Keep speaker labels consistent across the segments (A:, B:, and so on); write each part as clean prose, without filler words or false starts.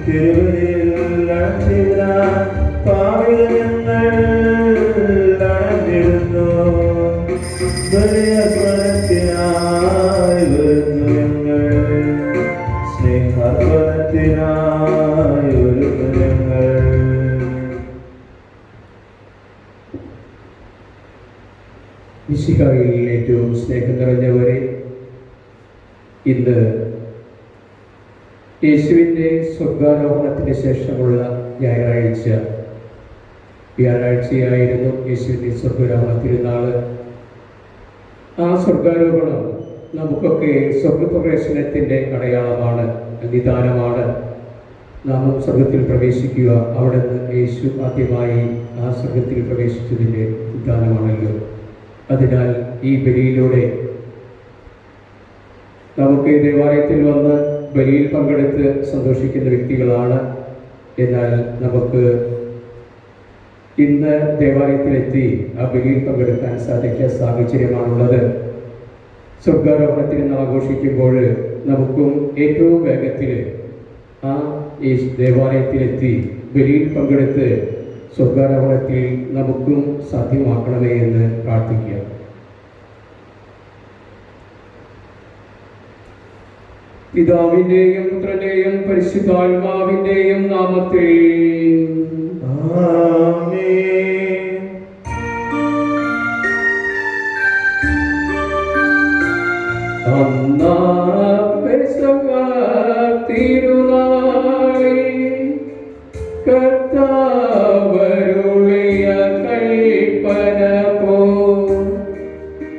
A: തിരുവരിൽ അണച്ചിടാൻ പാവികൾ ഞങ്ങൾ അണഞ്ഞിടുന്നു. ബലിയർപ്പണത്തിനായി വരുന്നു ഞങ്ങൾ, സ്നേഹാർപ്പണത്തിനായി വരുന്നു ഞങ്ങൾ.
B: മിശിഹായിൽ ഏറ്റവും സ്നേഹം നിറഞ്ഞവരെ, ഇന്ന് യേശുവിൻ്റെ സ്വർഗാരോഹണത്തിന് ശേഷമുള്ള വ്യാഴാഴ്ചയായിരുന്നു യേശുവിൻ്റെ സ്വർഗാരോഹണ തിരുനാൾ. ആ സ്വർഗാരോഹണം നമുക്കൊക്കെ സ്വർഗപ്രവേശനത്തിൻ്റെ അടയാളമാണ്, നിദാനമാണ്. നാം സ്വർഗത്തിൽ പ്രവേശിക്കുക, അവിടെ നിന്ന് യേശു ആദ്യമായി ആ സ്വർഗത്തിൽ പ്രവേശിച്ചതിൻ്റെ നിദാനമാണല്ലോ. അതിനാൽ ഈ ബലിയിലൂടെ നമുക്ക് ദേവാലയത്തിൽ വന്ന് ബലിയിൽ പങ്കെടുത്ത് സന്തോഷിക്കുന്ന വ്യക്തികളാണ്. എന്നാൽ നമുക്ക് ഇന്ന് ദേവാലയത്തിലെത്തി ആ ബലിയിൽ പങ്കെടുക്കാൻ സാധിച്ച സാഹചര്യമാണുള്ളത്. സ്വർഗാരോഹണത്തിന് ആഘോഷിക്കുമ്പോൾ നമുക്കും ഏറ്റവും വേഗത്തിൽ ആ ദേവാലയത്തിലെത്തി ബലിയിൽ പങ്കെടുത്ത് സ്വർഗാരോഹണത്തിൽ നമുക്കും സാധ്യമാക്കണമേ എന്ന് പ്രാർത്ഥിക്കുക. പിതാവിൻ്റെയും പുത്രൻ്റെയും പരിശുദ്ധാത്മാവിൻ്റെയും നാമത്തിൽ
A: ആമേൻ.
B: അന്നാ പെസഹ തിരുനാളിൽ കർത്താവരുളിയ കൽപ്പന പോൽ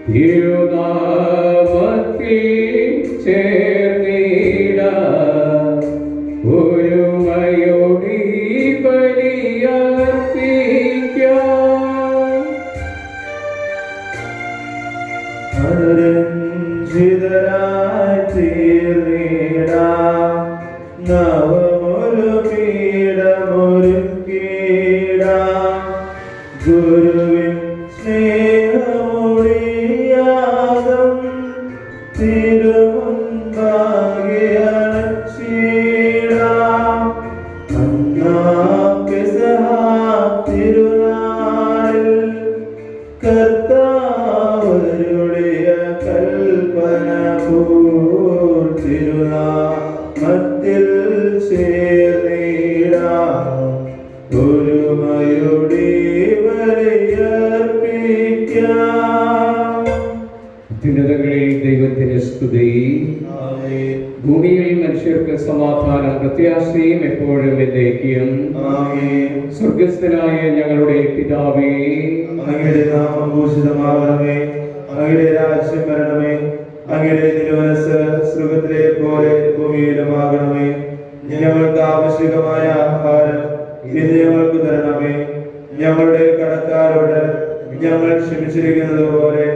B: തിരുനാമത്തിൽ ചേർന്നിടാൻ ഒരുമയോടെ ബലിയർപ്പിക്കാം.
A: അനുരഞ്ജിതരായി തീർന്നിടാം, നവമൊരു പീഠമൊരുക്കിടാം. ഗുരുവിൻ സ്നേഹമൊഴിയാകം തിരുമുൻപാകെ അണച്ചിടാം. അന്നാം പെസഹ തിരുനാളിൽ കർത്താവരുളിയ കൽപ്പന പോൽ തിരുനാമത്തിൽ ചേർന്നിടാം ഒരുമയോടെ ബലിയർപ്പിക്കാം.
B: അത്യുന്നതങ്ങളിൽ ദൈവത്തിന് സ്തുതി.
A: ആമേൻ.
B: ഭൂമിയിൽ മനുഷ്യർക്ക് സമാധാനം പ്രത്യാശയും എപ്പോഴും എന്നേക്കും.
A: ആമേൻ.
B: സ്വർഗസ്ഥനായ ഞങ്ങളുടെ പിതാവേ,
A: അങ്ങയുടെ നാമം ഭൂഷിതമാകണമേ, അങ്ങയുടെ രാജ്യം വരണമേ, അങ്ങയുടെ തിരുമനസ്സ് സ്വർഗ്ഗത്തിലെ പോലെ ഭൂമിയിലുമാകണമേ. ഞങ്ങൾക്ക് ആവശ്യമായ ആഹാരം ഇന്ന് ഞങ്ങൾക്ക് തരണമേ. ഞങ്ങളുടെ കടക്കാരോട് ഞങ്ങൾ ക്ഷമിച്ചിരിക്കുന്നത് പോലെ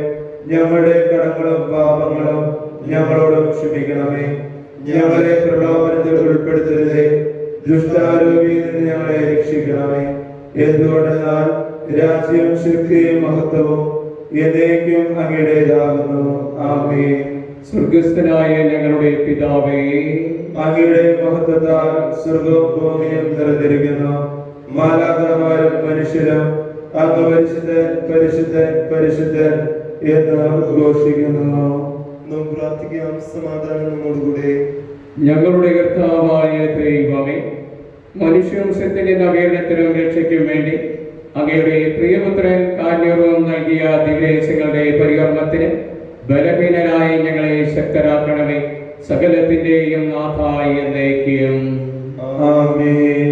A: ഞങ്ങളുടെ കടങ്ങളും പാപങ്ങളും ഞങ്ങളോടും ക്ഷമിക്കണമേ. ഞങ്ങളെ പ്രലോഭനത്തിൽ ഉൾപ്പെടുത്തരുതേ, ദുഷ്ടാരൂപിയിൽ നിന്ന് ഞങ്ങളെ രക്ഷിക്കണമേ. എന്തുകൊണ്ടെന്നാൽ രാജ്യം, ശക്തിയും മഹത്വവും എന്നേക്കും അങ്ങയുടേതാകുന്നു. ആമേൻ.
B: സ്വർഗസ്ഥനായ ഞങ്ങളുടെ പിതാവേ,
A: അങ്ങയുടെ മഹത്വത്താൽ സ്വർഗവും ഭൂമിയും നിറഞ്ഞിരിക്കുന്നു. മാലാഖമാരും മനുഷ്യരും അങ്ങ് പരിശുദ്ധൻ പരിശുദ്ധൻ പരിശുദ്ധൻ എന്ന് ഘോഷിക്കുന്നു. നാം പ്രാർത്ഥിക്കാം. സമാധാനം നമ്മോടുകൂടെ.
B: ഞങ്ങളുടെ കർത്താവായ ദൈവമേ, മനുഷ്യവംശത്തിന്റെ നവീകരണത്തിനും രക്ഷയ്ക്കും വേണ്ടി അങ്ങയുടെ പ്രിയപുത്രൻ കാന്യവും നൽകിയ ദിവ്യരഹസ്യങ്ങളുടെ പരികർമ്മത്തിന് ബലഹീനരായി ഞങ്ങളെ ശക്തരാക്കണമേ. സകലത്തിന്റെയും നാഥായി എന്നേക്കും.
A: ആമേൻ.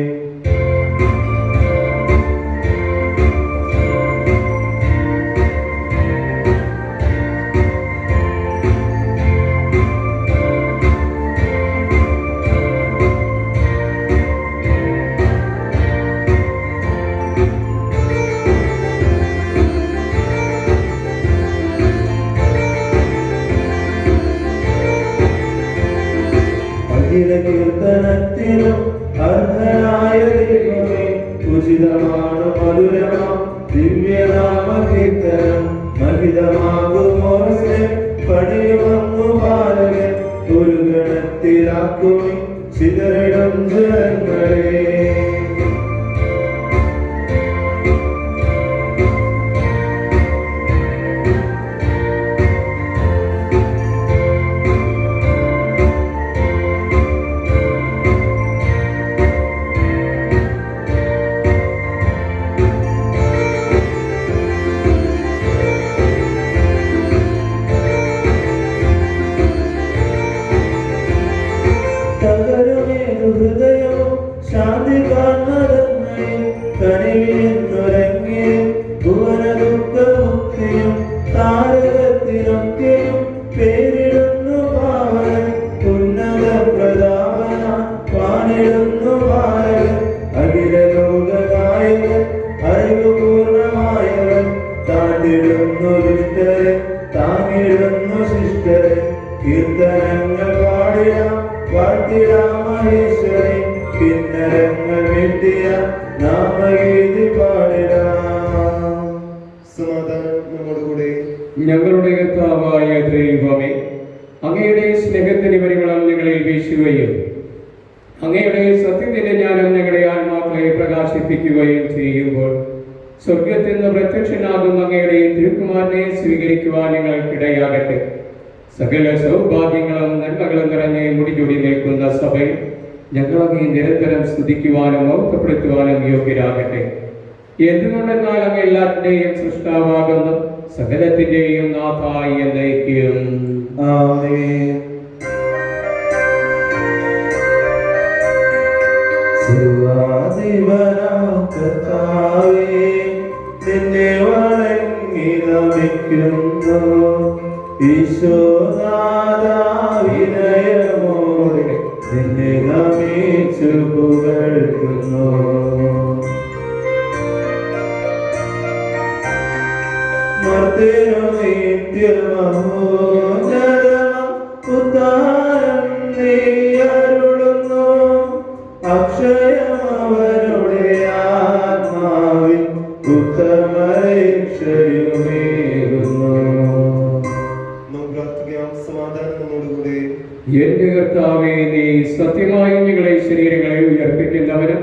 A: കീർത്തനത്തിനും അർഹനായ ദൈവമേ, ഉചിതമാണ് മധുരമാം ദിവ്യനാമ കീർത്തനം. മഹിതമാകുമോ പണിയുമങ്ങു പാലകൻ ഒരു ഗണത്തിലാക്കുമി ചിതറിടും ജനങ്ങൾ ശാന്തി കാണുന്നതങ്ങയും കനിവിന്നുരങ്ങിയും ഭുവന ദുഃഖമുക്തിയും താരകത്തിനൊക്കെയും പേരിടുന്നു പാവൻ ഉന്നത പ്രതാപന പാണിടുന്നു ഭാരവൻ അഖില ലോകനായകൻ അറിവുപൂർണമായവൻ താണ്ടിടുന്നു ദുഷ്ടരെ താങ്ങിടുന്നു ശിഷ്ടരെ കീർത്തനങ്ങൾ പാടിടാം വാഴ്ത്തിടാം മഹേശ്വരി കിന്നരങ്ങൾ വെട്ടിയ നാമഗീതി പാടിടാം.
C: സമാധാനം നമ്മോടുകൂടെ.
B: ഞങ്ങളുടെ കർത്താവായ ദൈവമേ, അങ്ങയുടെ സ്നേഹത്തിന്റെ പരിമളം ഞങ്ങളിൽ വീശുകയും അങ്ങയുടെ സത്യത്തിന്റെ ജ്ഞാനം ഞങ്ങളുടെ ആത്മാക്കളെ പ്രകാശിപ്പിക്കുകയും ചെയ്യുമ്പോൾ സ്വർഗത്തിൽ നിന്ന് പ്രത്യക്ഷനാകുന്ന അങ്ങയുടെ തിരുക്കുമാരനെ സ്വീകരിക്കുവാൻ ഞങ്ങൾക്കിടയാകട്ടെ. സകല സൗഭാഗ്യങ്ങളും നന്മകളും നിറഞ്ഞ് മുടിചൂടി നിൽക്കുന്ന സഭയിൽ ഞങ്ങളങ്ങേ നിരന്തരം സ്തുതിക്കുവാനും മൗത്തപ്പെടുത്തുവാനും യോഗ്യരാകട്ടെ. എന്തുകൊണ്ടെന്നാൽ അങ്ങ് എല്ലാത്തിന്റെയും സൃഷ്ടാവാകുന്നു, സകലത്തിന്റെയും നാഥായി എന്നേക്കും.
A: ആമേൻ. സർവ്വാധിപനാം കർത്താവേ, നിന്നെ വണങ്ങി നമിക്കുന്നു. ഈശോനാഥാ, വിനയമോടെ നിന്നെ നമിച്ചു പുകഴ്ത്തുന്നു. മർത്യനു നിത്യമഹോന്നതമാം ഉദ്ധാരം നീ അരുളുന്നു. അക്ഷയമവരുടെ ആത്മാവിൽ ഉത്തമരക്ഷയുമേകുന്നു.
C: നമുക്ക് പ്രാർത്ഥിക്കാം. സമാധാനം നമ്മോടുകൂടെ.
B: എന്റെ കർത്താവേ, നീ സത്യമായും ഞങ്ങളെ ശരീരങ്ങളെ ഉയർപ്പിക്കുന്നവനും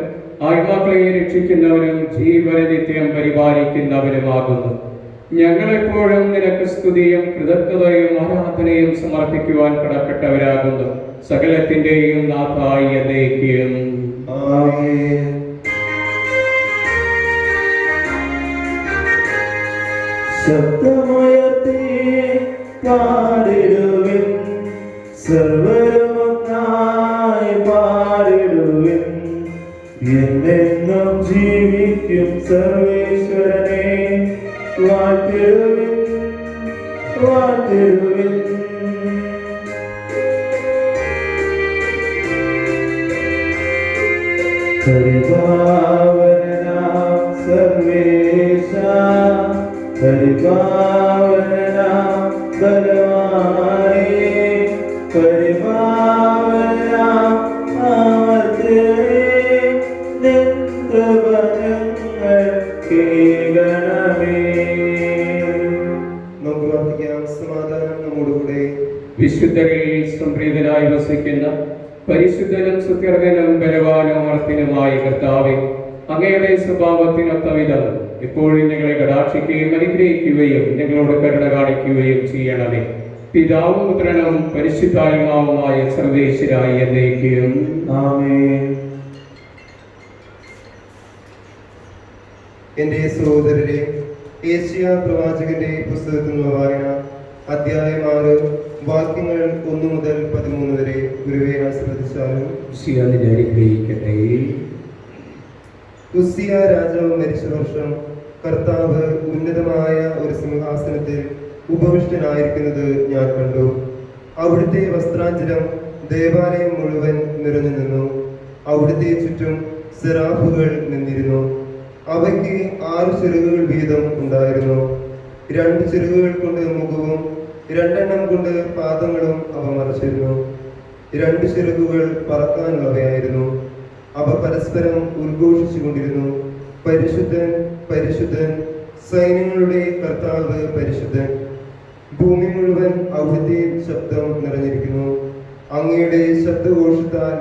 B: ആത്മാക്കളെ രക്ഷിക്കുന്നവനും ജീവനെ നിത്യം പരിപാലിക്കുന്നവനുമാകുന്നു. ഞങ്ങളെപ്പോഴും നിനക്ക് സ്തുതിയും കൃതജ്ഞതയും ആരാധനയും സമർപ്പിക്കുവാൻ കടപ്പെട്ടവരാകുന്നു. സകലത്തിന്റെയും നാഥായി എന്നേക്കും.
A: ആമേൻ. ശബ്ദമുയർത്തി പാടിടുവിൻ, സർവ്വരുമൊന്നായി പാടിടുവിൻ. എന്നെന്നും ജീവിക്കും സർവേശ്വരനെ വാഴ്ത്തിടുവിൻ, വാഴ്ത്തിടുവിൻ. പരിപാവനാം സർവേശ, പരിപാവനാം ബലവാനേ, പരിപാവനാം അമർത്യനേ, നിൻ കൃപ ഞങ്ങൾക്കേകണമേ.
C: നമുക്ക് പ്രാർത്ഥിക്കാം. സമാധാനം നമ്മോടുകൂടെ.
B: വിശുദ്ധരിൽ സംപ്രീതനായി വസിക്കുന്ന പരിശുദ്ധനും സുത്യർഹനും ബലവാനും അമർത്തിനുമായ കർത്താവേ, അങ്ങയുടെ സ്വഭാവത്തിനൊത്ത വിധം എപ്പോഴും ഞങ്ങളെ കടാക്ഷിക്കുകയും അനുഗ്രഹിക്കുകയും ഞങ്ങളോട് കരുണ കാണിക്കുകയും ചെയ്യണമേ. പിതാവും പുത്രനും പരിശുദ്ധാത്മാവുമായ സർവേശ്വരായി എന്നേക്കും.
A: ആമേൻ.
C: എന്റെ സഹോദരരെ, ഏഷ്യ പ്രവാചകന്റെ പുസ്തകത്തിൽ നിന്നുള്ള വായന, അധ്യായം 6, വാക്യങ്ങൾ 1 മുതൽ 13 വരെ ഗുരുവേ ആശ്രദിച്ചാലും.
B: അതിനെ അനുഗ്രഹിക്കട്ടെ.
C: ഉസ്സിയ രാജാവ് മരിച്ച വർഷം കർത്താവ് ഉന്നതമായ ഒരു സിംഹാസനത്തിൽ ഉപവിഷ്ടനായിരിക്കുന്നത് ഞാൻ കണ്ടു. അവിടുത്തെ വസ്ത്രാഞ്ചലം ദേവാലയം മുഴുവൻ നിറഞ്ഞു നിന്നു. അവിടുത്തെ ചുറ്റും സെറാഫുകൾ നിന്നിരുന്നു. അവയ്ക്ക് 6 ചിറകുകൾ വീതം ഉണ്ടായിരുന്നു. 2 ചിറകുകൾ കൊണ്ട് മുഖവും 2 കൊണ്ട് പാദങ്ങളും അവ മറച്ചിരുന്നു. 2 ചിറകുകൾ പറക്കാനുള്ളവയായിരുന്നു. അവ പരസ്പരം ഉദ്ഘോഷിച്ചുകൊണ്ടിരുന്നു, പരിശുദ്ധൻ പരിശുദ്ധൻ, സൈന്യങ്ങളുടെ കർത്താവ് പരിശുദ്ധൻ. ഭൂമി മുഴുവൻ അവിടുത്തെ ശബ്ദം നിറഞ്ഞിരിക്കുന്നു. അങ്ങയുടെ ശബ്ദഘോഷത്താൽ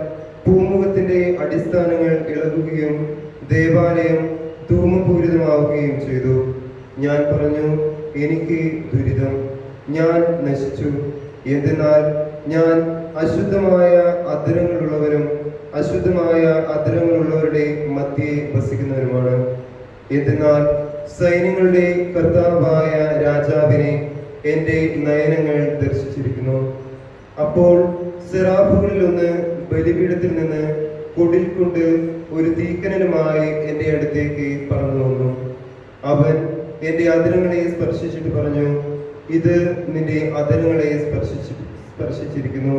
C: ഭൂമുഖത്തിന്റെ അടിസ്ഥാനങ്ങൾ ഇളകുകയും ദേവാലയം ധൂമപൂരിതമാവുകയും ചെയ്തു. ഞാൻ പറഞ്ഞു, എനിക്ക് ദുരിതം, ഞാൻ നശിച്ചു. എന്തെന്നാൽ ഞാൻ അശുദ്ധമായ അധരങ്ങളുള്ളവരും അശുദ്ധമായ അധരങ്ങളുള്ളവരുടെ മധ്യേ വസിക്കുന്നവരുമാണ്. എന്തെന്നാൽ സൈന്യങ്ങളുടെ കർത്താവായ രാജാവിനെ എൻ്റെ നയനങ്ങൾ ദർശിച്ചിരിക്കുന്നു. അപ്പോൾ സെറാഫുകളിൽ ഒന്ന് ബലിപീഠത്തിൽ നിന്ന് കൊടിൽ കൊണ്ട് ഒരു തീക്കനലുമായി എൻ്റെ അടുത്തേക്ക് പറന്നു വന്നു. അവൻ എൻ്റെ അധരങ്ങളെ സ്പർശിച്ചിട്ട് പറഞ്ഞു, ഇത് നിന്റെ അധരങ്ങളെ സ്പർശിച്ചിരിക്കുന്നു.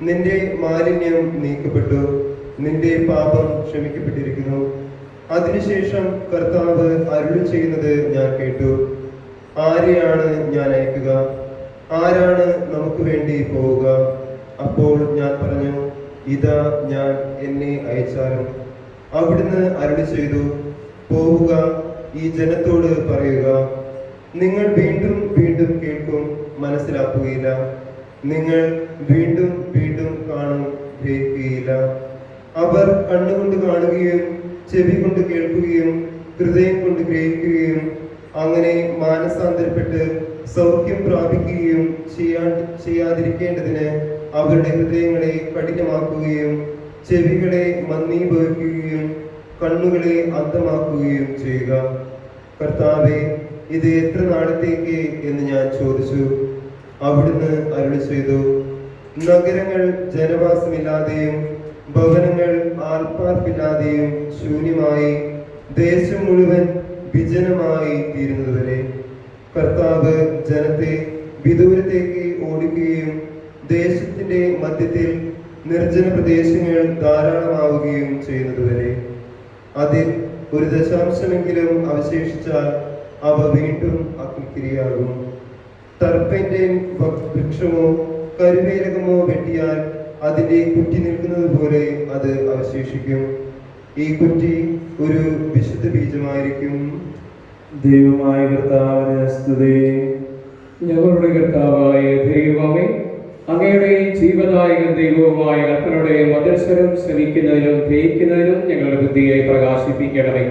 C: നിന്റെ മാലിന്യം നീക്കപ്പെട്ടു, നിന്റെ പാപം ക്ഷമിക്കപ്പെട്ടിരിക്കുന്നു. അതിനുശേഷം കർത്താവ് അരുളി ചെയ്യുന്നത് ഞാൻ കേട്ടു. ആരെയാണ് ഞാൻ അയക്കുക? ആരാണ് നമുക്ക് വേണ്ടി പോവുക? അപ്പോൾ ഞാൻ പറഞ്ഞു, ഇതാ ഞാൻ, എന്നെ അയച്ചാലും. അവിടുന്ന് അരുളി ചെയ്തു, പോവുക, ഈ ജനത്തോട് പറയുക, നിങ്ങൾ വീണ്ടും വീണ്ടും കേൾക്കും, മനസ്സിലാക്കുകയില്ല. നിങ്ങൾ വീണ്ടും വീണ്ടും കാണും, ഗ്രഹിക്കുകയില്ല. അവർ കണ്ണുകൊണ്ട് കാണുകയും ചെവി കൊണ്ട് കേൾക്കുകയും ഹൃദയം കൊണ്ട് ഗ്രഹിക്കുകയും അങ്ങനെ മാനസാന്തരപ്പെട്ട് സൗഖ്യം പ്രാപിക്കുകയും ചെയ്യാതിരിക്കേണ്ടതിന് അവരുടെ ഹൃദയങ്ങളെ കഠിനമാക്കുകയും ചെവികളെ മന്ദീഭവിക്കുകയും കണ്ണുകളെ അന്ധമാക്കുകയും ചെയ്യുക. കർത്താവേ, ഇത് എത്ര നാളത്തേക്ക് എന്ന് ഞാൻ ചോദിച്ചു. അവിടുന്ന് അരുളി ചെയ്തു, നഗരങ്ങൾ ജനവാസമില്ലാതെയും ഭവനങ്ങൾ ആൾപ്പാർപ്പില്ലാതെയും ശൂന്യമായി ദേശം മുഴുവൻ വിജനമായി തീരുന്നതുവരെ. കർത്താവ് ജനത്തെ വിദൂരത്തേക്ക് ഓടിക്കുകയും ദേശത്തിന്റെ മധ്യത്തിൽ നിർജ്ജന പ്രദേശങ്ങൾ ധാരാളമാവുകയും ചെയ്യുന്നതുവരെ. അതിൽ ഒരു ദശാംശമെങ്കിലും അവശേഷിച്ചാൽ അവ വീണ്ടും അഗ്നിക്കിരയാകും. തർപ്പന്റെ വൃക്ഷമോ കരുവേലകമോ വെട്ടിയാൽ അതിന്റെ കുറ്റി നിൽക്കുന്നത് പോലെ അത് അവശേഷിക്കും. ഈ കുറ്റി ഒരു വിശുദ്ധ ബീജമായിരിക്കും.
A: ദൈവമായ കർത്താവിന് സ്തുതി.
B: ഞങ്ങളുടെ കർത്താവായ ദൈവമേ, അങ്ങയുടെ ജീവദായക ദൈവവുമായ കർത്തനുടെ മദർശനം ശ്രമിക്കുന്നതിനും ഗ്രഹിക്കുന്നതിനും ഞങ്ങളുടെ ബുദ്ധിയെ പ്രകാശിപ്പിക്കണമേ.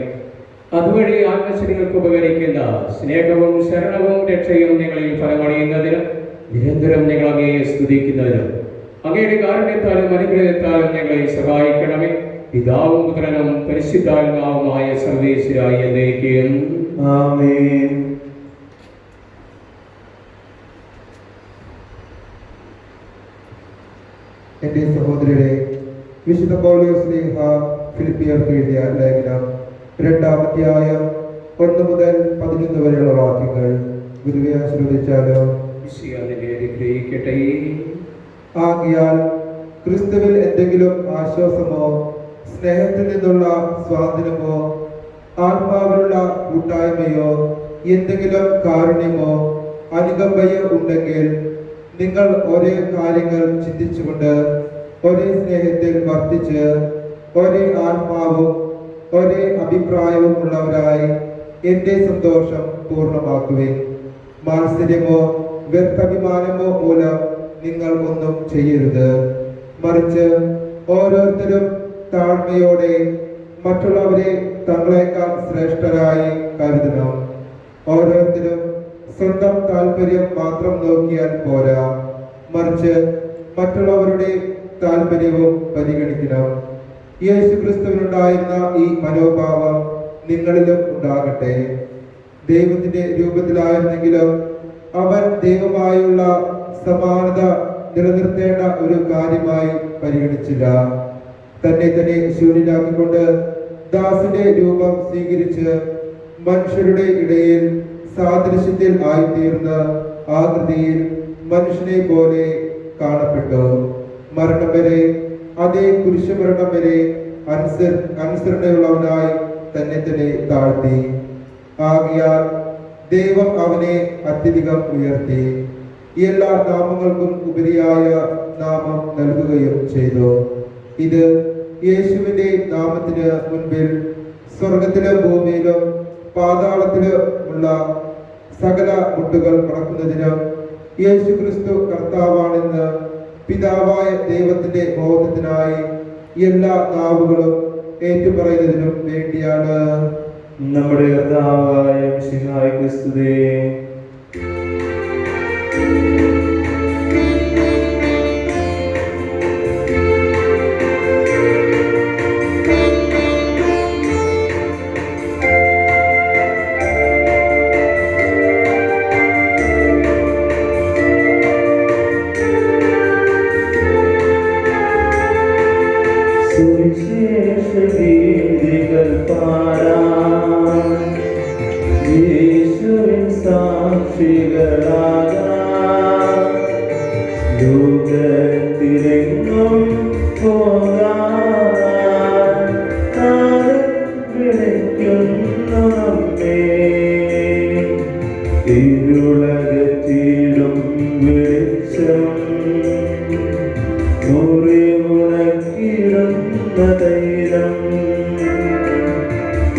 B: അതുവഴി ആത്മശരീരങ്ങൾക്ക് ഉപകരിക്കുന്ന സ്നേഹവും ശരണവും രക്ഷയും ഞങ്ങളിൽ ഫലമണിയുന്നതിനും നിരന്തരം ഞങ്ങൾ അങ്ങയെ സ്തുതിക്കുന്നതിനും അങ്ങയുടെ കാരുണ്യത്താലും അനുഗ്രഹത്താലും ഞങ്ങളെ സഹായിക്കണമേ. പിതാവും പുത്രനും പരിശുദ്ധാത്മാവുമായ സർവേശ്വരായ എന്നേക്കും
A: ആമേൻ.
C: എൻ്റെ സഹോദരരെ, വിശുദ്ധ പൗലോസ് ശ്ലീഹ ഫിലിപ്പിയർക്ക് എഴുതിയ ലേഖനം 2-ാം അധ്യായം 1 മുതൽ 11 വരെയുള്ള വാക്യങ്ങൾ ഗുരുവെ ആശീർവദിച്ചാലോ.
B: അനുഗ്രഹിക്കട്ടെ.
C: ആകയാൽ ക്രിസ്തുവിൽ എന്തെങ്കിലും ആശ്വാസമോ സ്നേഹത്തിൽ നിന്നുള്ള സ്വാതന്ത്ര്യമോ ആത്മാവിലുള്ള കൂട്ടായ്മയോ എന്തെങ്കിലും കാരുണ്യമോ അനുകമ്പയോ ഉണ്ടെങ്കിൽ നിങ്ങൾ ഒരേ കാര്യങ്ങൾ ചിന്തിച്ചുകൊണ്ട് ഒരേ സ്നേഹത്തിൽ വർത്തിച്ച് ഒരേ ആത്മാവും ഒരേ അഭിപ്രായവും ഉള്ളവരായി എൻ്റെ സന്തോഷം പൂർണ്ണമാക്കുവിൻ. മാത്സര്യമോ വ്യർത്ഥഭിമാനമോ മൂലം നിങ്ങൾ ഒന്നും ചെയ്യരുത്. മറിച്ച് ഓരോരുത്തരും താഴ്മയോടെ മറ്റുള്ളവരെ തങ്ങളെക്കാൾ ശ്രേഷ്ഠരായി കരുതണം. ഓരോരുത്തരും സ്വന്തം താല്പര്യം മാത്രം നോക്കിയാൽ പോരാ, മറിച്ച് മറ്റുള്ളവരുടെ താല്പര്യവും പരിഗണിക്കണം. യേശു ക്രിസ്തുവിനുണ്ടായിരുന്ന ഈ മനോഭാവം നിങ്ങളിലും ഉണ്ടാകട്ടെ. ദൈവത്തിന്റെ രൂപത്തിലായിരുന്നെങ്കിലും അവൻ ദൈവമായുള്ള സമാനത നിലനിർത്തേണ്ട ഒരു കാര്യമായി പരിഗണിച്ചില്ല. തന്നെ തന്നെ ശൂന്യനാക്കിക്കൊണ്ട് ദാസന്റെ രൂപം സ്വീകരിച്ച് മനുഷ്യരുടെ ഇടയിൽ സാദൃശ്യത്തിൽ ആയിത്തീർന്ന ആകൃതിയിൽ മനുഷ്യനെ പോലെ കാണപ്പെട്ടു. മരണം വരെ, അതേ കുരിശുമരണം വരെ അനുസരണയുള്ളവനായി തന്നെ തന്നെ താഴ്ത്തി. ആകയാൽ ദൈവം അവനെ അത്യധികം ഉയർത്തി എല്ലാ നാമങ്ങൾക്കും ഉപരിയായ നാമം നൽകുകയും ചെയ്തു. ഇത് യേശുവിന്റെ നാമത്തിന് മുൻപിൽ സ്വർഗത്തിലും ഭൂമിയിലും പാതാളത്തിലും ഉള്ള സകല മുട്ടുകൾ മടക്കുന്നതിനും യേശു ക്രിസ്തു കർത്താവാണെന്ന് പിതാവായ ദൈവത്തിന്റെ ബോധത്തിനായി എല്ലാ നാവുകളും ഏറ്റുപറയുന്നതിനും വേണ്ടിയാണ്.
A: നമ്മുടെ കർത്താവായ മിശിഹായ്ക്ക് സ്തുതി. സുവിശേഷ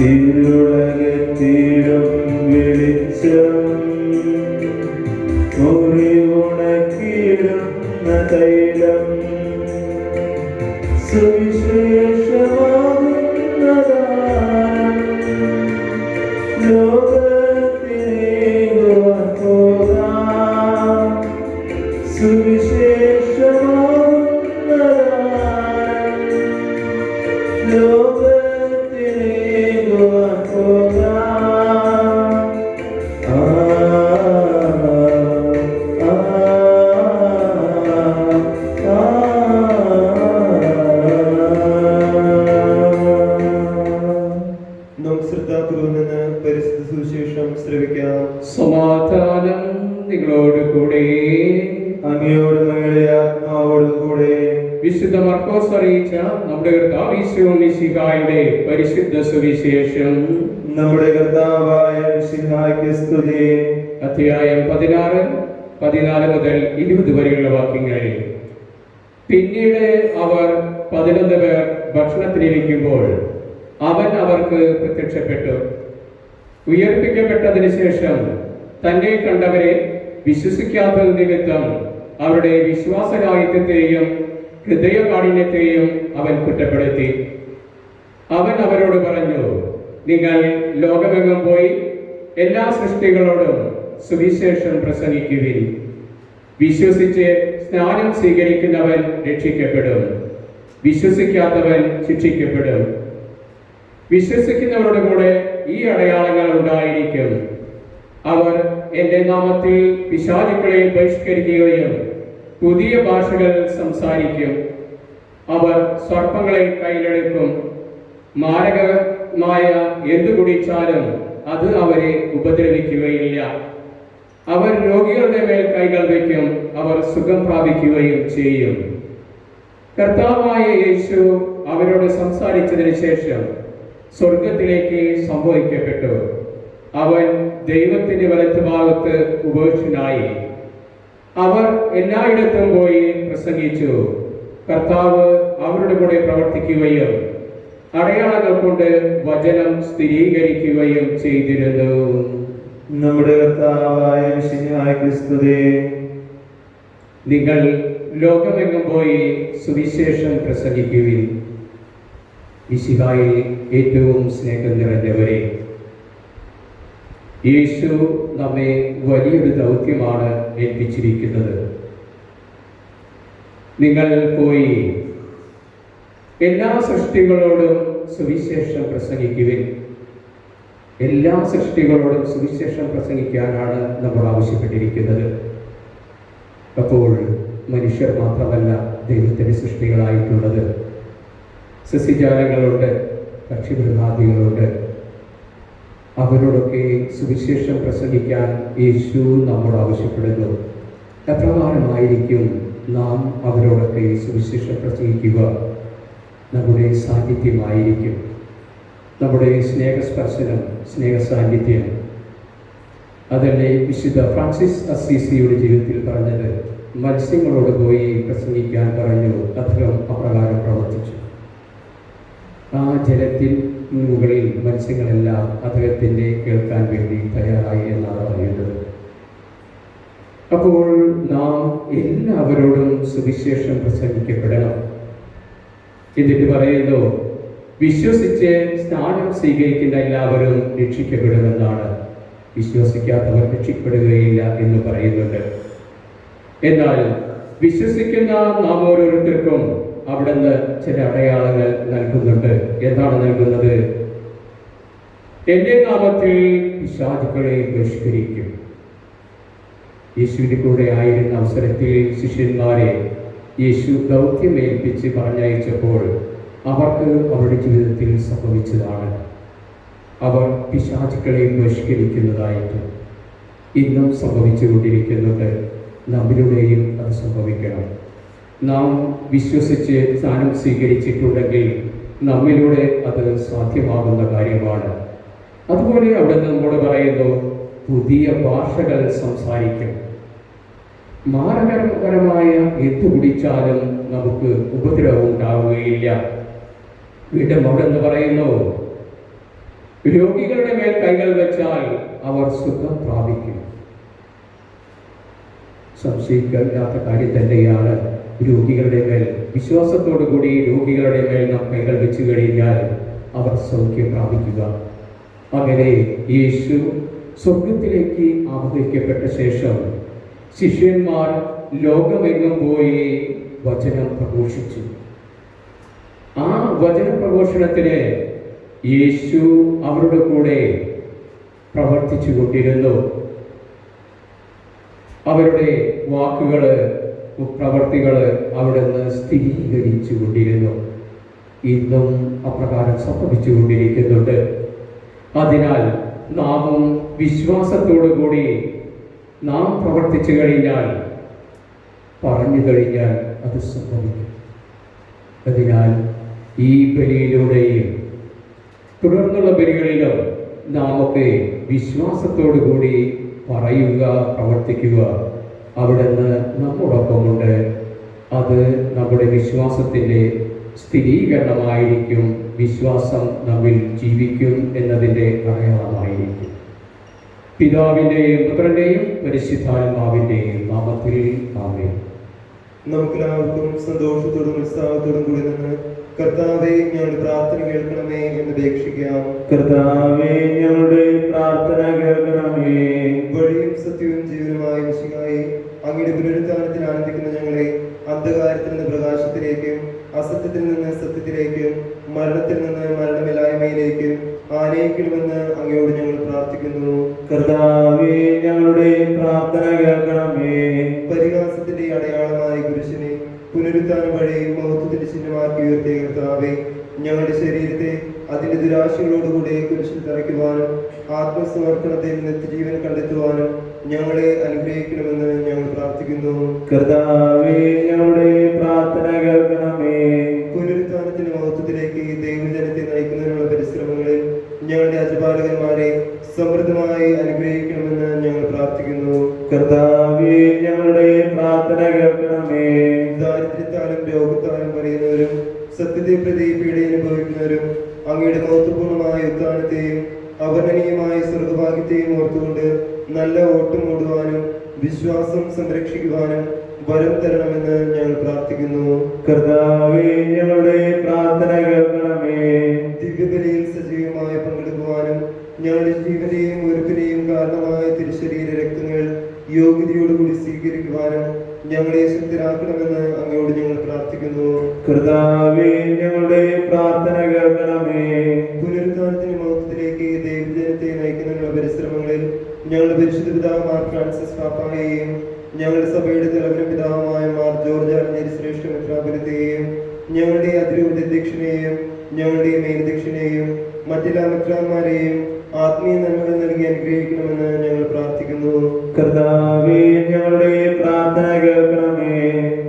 A: ഇരുളകത്തിടും വെളിച്ചം മുറിവുണക്കിടുന്ന തൈലം സുവിശേഷമാകുന്നതാനം ലോകത്തിനേകുവാൻ പോകാം സുവിശേഷമാകുന്നതാനം ലോകത്തിനേകുവാൻ പോകാം
C: നാം ശ്രദ്ധാപൂർവം നിന്ന് പരിശുദ്ധ സുവിശേഷം ശ്രവിക്കാം.
B: സമാധാനം നിങ്ങളോട് കൂടെ.
A: അങ്ങയോട് ഞങ്ങളുടെ ആത്മാവോടും കൂടെ.
B: വിശുദ്ധ മർക്കോസ് അറിയിച്ച നമ്മുടെ കർത്താവ് ഈശോ മിശിഹായുടെ പരിശുദ്ധ സുവിശേഷം.
A: നമ്മുടെ കർത്താവായ മിശിഹായ്ക്ക് സ്തുതി.
B: അധ്യായം 16 മുതൽ 20 വരെയുള്ള വാക്യങ്ങൾ. പിന്നീട് അവർ 11 പേർ ഭക്ഷണത്തിനിരിക്കുമ്പോൾ അവൻ അവർക്ക് പ്രത്യക്ഷപ്പെട്ടു. ഉയർപ്പിക്കപ്പെട്ടതിന് ശേഷം തന്നെ കണ്ടവരെ വിശ്വസിക്കാത്തത് നിമിത്തം അവരുടെ വിശ്വാസരാഹിത്യത്തെയും ഹൃദയകാഠിന്യത്തെയും അവൻ കുറ്റപ്പെടുത്തി. അവൻ അവരോട് പറഞ്ഞു, നിങ്ങൾ ലോകമെങ്ങും പോയി എല്ലാ സൃഷ്ടികളോടും സുവിശേഷം പ്രസംഗിക്കുവിൻ. വിശ്വസിച്ച് സ്നാനം സ്വീകരിക്കുന്നവൻ രക്ഷിക്കപ്പെടും, വിശ്വസിക്കാത്തവൻ ശിക്ഷിക്കപ്പെടും. വിശ്വസിക്കുന്നവരുടെ കൂടെ ഈ അടയാളങ്ങൾ ഉണ്ടായിരിക്കും. അവർ എൻ്റെ നാമത്തിൽ പിശാചുക്കളെ ബഹിഷ്കരിക്കുകയും പുതിയ ഭാഷകൾ സംസാരിക്കും. അവർ സർപ്പങ്ങളെ കയ്യിലെടുക്കും. മാരകമായ എന്തു കുടിച്ചാലും അത് അവരെ ഉപദ്രവിക്കുകയില്ല. അവർ രോഗികളുടെ മേൽ കൈകൾ വയ്ക്കും, അവർ സുഖം പ്രാപിക്കുകയും ചെയ്യും. കർത്താവായ യേശു അവരോട് സംസാരിച്ചതിന് ശേഷം സ്വർഗത്തിലേക്ക് സംഭവിക്കപ്പെട്ടു. അവൻ ദൈവത്തിന്റെ വലത്തുഭാഗത്ത് ഉപേക്ഷനായി. അവർ എല്ലായിടത്തും പോയി പ്രസംഗിച്ചു. കർത്താവ് അവരുടെ കൂടെ പ്രവർത്തിക്കുകയും അടയാളങ്ങൾ കൊണ്ട് വചനം സ്ഥിരീകരിക്കുകയും ചെയ്തിരുന്നു.
A: നമ്മുടെ കർത്താവായ മിശിഹായ്ക്ക് സ്തുതി.
B: നിങ്ങൾ ലോകമെങ്ങും പോയി സുവിശേഷം പ്രസംഗിക്കുവിൻ. മിശിഹായിൽ ഏറ്റവും സ്നേഹം നിറഞ്ഞവരെ, യേശു നമ്മെ വലിയൊരു ദൗത്യമാണ് ഏൽപ്പിച്ചിരിക്കുന്നത്. നിങ്ങൾ പോയി എല്ലാ സൃഷ്ടികളോടും സുവിശേഷം പ്രസംഗിക്കുവിൻ. എല്ലാ സൃഷ്ടികളോടും സുവിശേഷം പ്രസംഗിക്കാനാണ് നമ്മൾ ആവശ്യപ്പെട്ടിരിക്കുന്നത്. അപ്പോൾ മനുഷ്യർ മാത്രമല്ല ദൈവത്തിൻ്റെ സൃഷ്ടികളായിട്ടുള്ളത്. സസ്യജാലങ്ങളുണ്ട്, പക്ഷിമൃഗാദികളുണ്ട്. അവരോടൊക്കെ സുവിശേഷം പ്രസംഗിക്കാൻ യേശു നമ്മോട് ആവശ്യപ്പെടുന്നു. എപ്രകാരമായിരിക്കും നാം അവരോടൊക്കെ സുവിശേഷം പ്രസംഗിക്കുക? നമ്മുടെ സാന്നിധ്യമായിരിക്കും, നമ്മുടെ സ്നേഹസ്പർശനം, സ്നേഹസാന്നിധ്യം. അതല്ലേ വിശുദ്ധ ഫ്രാൻസിസ് അസീസിയുടെ ജീവിതത്തിൽ പറഞ്ഞത്? മത്സ്യങ്ങളോട് പോയി പ്രസംഗിക്കാൻ പറഞ്ഞു, അദ്ദേഹം അപ്രകാരം പ്രവർത്തിച്ചു. ആ ജലത്തിൽ മുകളിൽ മത്സ്യങ്ങളെല്ലാം അദ്ദേഹത്തിൻ്റെ കേൾക്കാൻ വേണ്ടി തയ്യാറായി എന്നാണ് പറയുന്നത്. അപ്പോൾ നാം എല്ലാവരോടും സുവിശേഷം പ്രസംഗിക്കപ്പെടണം. എന്നിട്ട് പറയുന്നു, വിശ്വസിച്ച് സ്നാനം സ്വീകരിക്കുന്ന എല്ലാവരും രക്ഷിക്കപ്പെടുമെന്നാണ്. വിശ്വസിക്കാത്തവർ രക്ഷിക്കപ്പെടുകയില്ല എന്ന് പറയുന്നുണ്ട്. എന്നാൽ വിശ്വസിക്കുന്ന നാം ഓരോരുത്തർക്കും അവിടുന്ന് ചില അടയാളങ്ങൾ നൽകുന്നുണ്ട്. എന്താണ് നൽകുന്നത്? എൻ്റെ നാമത്തിൽ പിശാചുക്കളെ ബഹിഷ്കരിക്കും. യേശുവിൻ്റെ കൂടെ ആയിരുന്ന അവസരത്തിൽ ശിഷ്യന്മാരെ യേശു ദൗത്യമേൽപ്പിച്ച് പറഞ്ഞയച്ചപ്പോൾ അവർക്ക് അവരുടെ ജീവിതത്തിൽ സംഭവിച്ചതാണ്. അവർ പിശാചുക്കളെ ബഹിഷ്കരിക്കുന്നതായിട്ട് ഇന്നും സംഭവിച്ചുകൊണ്ടിരിക്കുന്നുണ്ട്. നമ്മിലൂടെയും അത് സംഭവിക്കണം. നാം വിശ്വസിച്ച് സ്ഥാനം സ്വീകരിച്ചിട്ടുണ്ടെങ്കിൽ നമ്മിലൂടെ അത് സാധ്യമാകുന്ന കാര്യമാണ്. അതുപോലെ അവിടെ നമ്മോട് പറയുന്നു, പുതിയ ഭാഷകൾ സംസാരിക്കും. മാരകപരമായ എന്തു കുടിച്ചാലും നമുക്ക് ഉപദ്രവം ഉണ്ടാവുകയില്ല. വീണ്ടും അവിടെ നിന്ന് പറയുന്നു, രോഗികളുടെ മേൽ കൈകൾ വെച്ചാൽ അവർ സുഖം പ്രാപിക്കും. സംശയിക്കാത്ത കാര്യം തന്നെയാണ് രോഗികളുടെ മേൽ വിശ്വാസത്തോടു കൂടി രോഗികളുടെ മേൽ നാം കൈകൾ വെച്ചു കഴിഞ്ഞാൽ അവർ സൗഖ്യം പ്രാപിക്കുക. അങ്ങനെ യേശു സ്വർഗത്തിലേക്ക് ആവഹിക്കപ്പെട്ട ശേഷം ശിഷ്യന്മാർ ലോകമെങ്ങും പോയി വചനം പ്രഘോഷിച്ചു. ആ വചന പ്രഘോഷണത്തിന് യേശു അവരുടെ കൂടെ പ്രവർത്തിച്ചു കൊണ്ടിരുന്നു. അവരുടെ വാക്കുകള് പ്രവർത്തികള് അവിടുന്ന് സ്ഥിരീകരിച്ചു കൊണ്ടിരുന്നു. ഇന്നും അപ്രകാരം സംഭവിച്ചു കൊണ്ടിരിക്കുന്നുണ്ട്. അതിനാൽ നാമും വിശ്വാസത്തോടു കൂടി നാം പ്രവർത്തിച്ചു കഴിഞ്ഞാൽ, പറഞ്ഞു കഴിഞ്ഞാൽ അത് സംഭവിക്കും. അതിനാൽ ഈ ബലിയിലൂടെയും തുടർന്നുള്ള ബലികളിലും നാമൊക്കെ വിശ്വാസത്തോടു കൂടി പറയുക, പ്രവർത്തിക്കുക, അവിടുന്ന് നമ്മോടൊപ്പമുണ്ട്. അത് നമ്മുടെ വിശ്വാസത്തിൻ്റെ സ്ഥിരീകരണമായിരിക്കും. വിശ്വാസം നമ്മിൽ ജീവിക്കും എന്നതിൻ്റെ അടയാളമായിരിക്കും. പിതാവിൻ്റെയും പുത്രൻ്റെയും പരിശുദ്ധാത്മാവിൻ്റെയും നാമത്തിൽ ആമേൻ.
C: നമുക്കെല്ലാവർക്കും സന്തോഷത്തോടും ഉത്സാഹത്തോടും കൂടി നിന്ന് കർത്താവേ ഞങ്ങളുടെ പ്രാർത്ഥന കേൾക്കണമേ എന്ന് അപേക്ഷിക്കാം.
A: കർത്താവേ ഞങ്ങളുടെ പ്രാർത്ഥന കേൾക്കണമേ.
C: വഴിയും സത്യവും ജീവനുമായ മിശിഹായേ, അങ്ങയുടെ പുനരുത്ഥാനത്തിൽ ആനന്ദിക്കുന്ന ഞങ്ങളെ അന്ധകാരത്തിൽ നിന്ന് പ്രകാശത്തിലേക്കും അസത്യത്തിൽ നിന്ന് സത്യത്തിലേക്കും മരണത്തിൽ നിന്ന് മരണമില്ലായ്മയിലേക്കും ആനയിക്കണമെന്ന് അങ്ങയോട് ഞങ്ങൾ പ്രാർത്ഥിക്കുന്നു.
A: കർത്താവേ ഞങ്ങളുടെ പ്രാർത്ഥന കേൾക്കണമേ.
C: പരിഹാസത്തിന്റെ അടയാളമായ കുരിശിനെ പുനരുത്ഥാനം വഴി മഹത്വത്തിന്റെ ചിഹ്നമാക്കി ഉയർത്തിയ കർത്താവേ, ഞങ്ങളുടെ ശരീരത്തെ അതിന്റെ ദുരാശകളോടുകൂടെ കുരിശിൽ തറയ്ക്കുവാനും ആത്മസമർപ്പണത്തിൽ നിത്യജീവൻ കണ്ടെത്തുവാനും ഞങ്ങളെ അനുഗ്രഹിക്കണമെന്ന് ഞങ്ങൾ പ്രാർത്ഥിക്കുന്നു.
A: കർത്താവേ ഞങ്ങളുടെ പ്രാർത്ഥന കേൾക്കണമേ.
C: പുനരുത്ഥാനത്തിന്റെ മഹത്വത്തിലേക്ക് ദൈവജനത്തെ നയിക്കുന്നതിനുള്ള പരിശ്രമങ്ങളിൽ ഞങ്ങളുടെ അജപാലകന്മാരെ സമൃദ്ധമായി അനുഗ്രഹിക്കണമെന്ന് ഞങ്ങൾ പ്രാർത്ഥിക്കുന്നു.
A: കർത്താവേ ഞങ്ങളുടെ പ്രാർത്ഥന കേൾക്കണമേ.
C: ദാരിദ്ര്യത്താലും രോഗത്താലും പറയുന്നവരും സത്യത്തെ പ്രതി പീഡ അനുഭവിക്കുന്നവരും അങ്ങയുടെ മഹത്വപൂർണമായ ഉത്ഥാനത്തെയും അവർണ്ണനീയമായ സ്വർഗഭാഗ്യത്തെയും ഓർത്തുകൊണ്ട് നല്ല ഓട്ടം ഓടുവാനും വിശ്വാസം സംരക്ഷിക്കുവാനും വരം തരണമെന്ന് ഞങ്ങൾ പ്രാർത്ഥിക്കുന്നു.
A: കർത്താവേ ഞങ്ങളുടെ പ്രാർത്ഥന കേൾക്കണമേ.
C: ദിവ്യബലിയിൽ സജീവമായി പങ്കെടുക്കുവാനും ഞങ്ങളുടെ ജീവനെയും ഒരുക്കിനെയും കാരണമായ തിരുശരീര രക്തങ്ങൾ യോഗ്യതയോടുകൂടി സ്വീകരിക്കുവാനും ഞങ്ങളെ ശക്തരാക്കണമെന്ന് അങ്ങയോട് ഞങ്ങൾ പ്രാർത്ഥിക്കുന്നു.
A: കർത്താവേ ഞങ്ങളുടെ പ്രാർത്ഥന കേൾക്കണമേ.
C: പുനരുത്ഥാനത്തിന്റെ മഹത്വത്തിലേക്ക് ദൈവജനത്തെ നയിക്കുന്നതിനുള്ള പരിശ്രമങ്ങളിൽ ഞങ്ങളുടെ പരിശുദ്ധ പിതാവ് മാർ ഫ്രാൻസിസ് പാപ്പായെയും ഞങ്ങളുടെ സഭയുടെ തലവനും പിതാവുമായ മാർ ജോർജ് ആർഞ്ചേരി ശ്രേഷ്ഠ മെത്രാപൊലീത്തയെയും ഞങ്ങളുടെ അതിരൂപത അധ്യക്ഷനെയും ഞങ്ങളുടെ മേലധ്യക്ഷനെയും മറ്റെല്ലാ മെത്രാന്മാരെയും ആത്മീയ നന്മകൾ നൽകി അനുഗ്രഹിക്കണമെന്ന് ഞങ്ങൾ പ്രാർത്ഥിക്കുന്നു.
A: കർത്താവേ ഞങ്ങളുടെ പ്രാർത്ഥന കേൾക്കണമേ.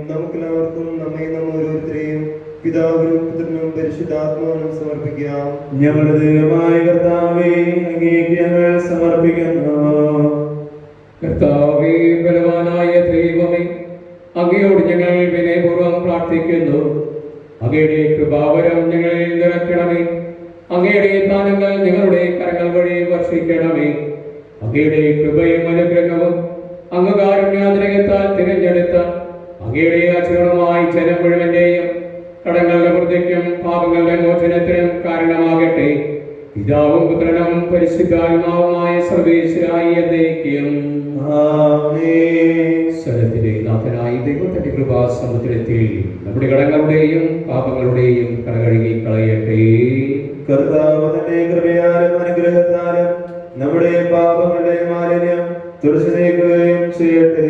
C: നമുക്കെല്ലാവർക്കും നമ്മെ നമ്മ ഓരോരുത്തരെയും പിതാവിനും പുത്രനും പരിശുദ്ധാത്മാവിനും സമർപ്പിക്കാം.
A: ഞങ്ങളുടെ ദൈവമായ കർത്താവേ അങ്ങേക്ക് ഞങ്ങൾ സമർപ്പിക്കുന്നു.
B: കർത്താവേ, ബലവാനായ ദൈവമേ, അങ്ങയോട് ഞങ്ങൾ വിനയപൂർവ്വം പ്രാർത്ഥിക്കുന്നു. അങ്ങയുടെ കൃപാവരം ഞങ്ങളിൽ നിറയ്ക്കണമേ. അങ്ങയുടെ ദാനങ്ങൾ ഞങ്ങളുടെ കരങ്ങൾ വഴി വർഷിക്കണമേ. അങ്ങയുടെ കൃപയും അനുഗ്രഹവും അങ്ങ് കാരുണ്യാതിരകത്താൽ തിരഞ്ഞെടുത്ത അങ്ങയുടെ അചരണമായി ജനം മുഴുവന്റെയും കടങ്ങളുടെ വൃദ്ധിക്കും പാപങ്ങളുടെ മോചനത്തിനും കാരണമാകട്ടെ. പിതാവും പുത്രനും പരിശുദ്ധാത്മാവുമായ സർവേശ്വരായ എന്നേക്കും
A: ആമേൻ.
B: സ്ഥലത്തിന്റെ നാഥനായി ദൈവത്തിന്റെ കൃപാസമുദ്രത്തിൽ നമ്മുടെ കടങ്ങളുടെയും പാപങ്ങളുടെയും കടകഴുകി കളയട്ടെ.
A: കർത്താവ് തന്റെ കൃപയാലും അനുഗ്രഹത്താലും നമ്മുടെ പാപങ്ങളുടെ മാലിന്യം തുടച്ചു നീക്കുകയും ചെയ്യട്ടെ.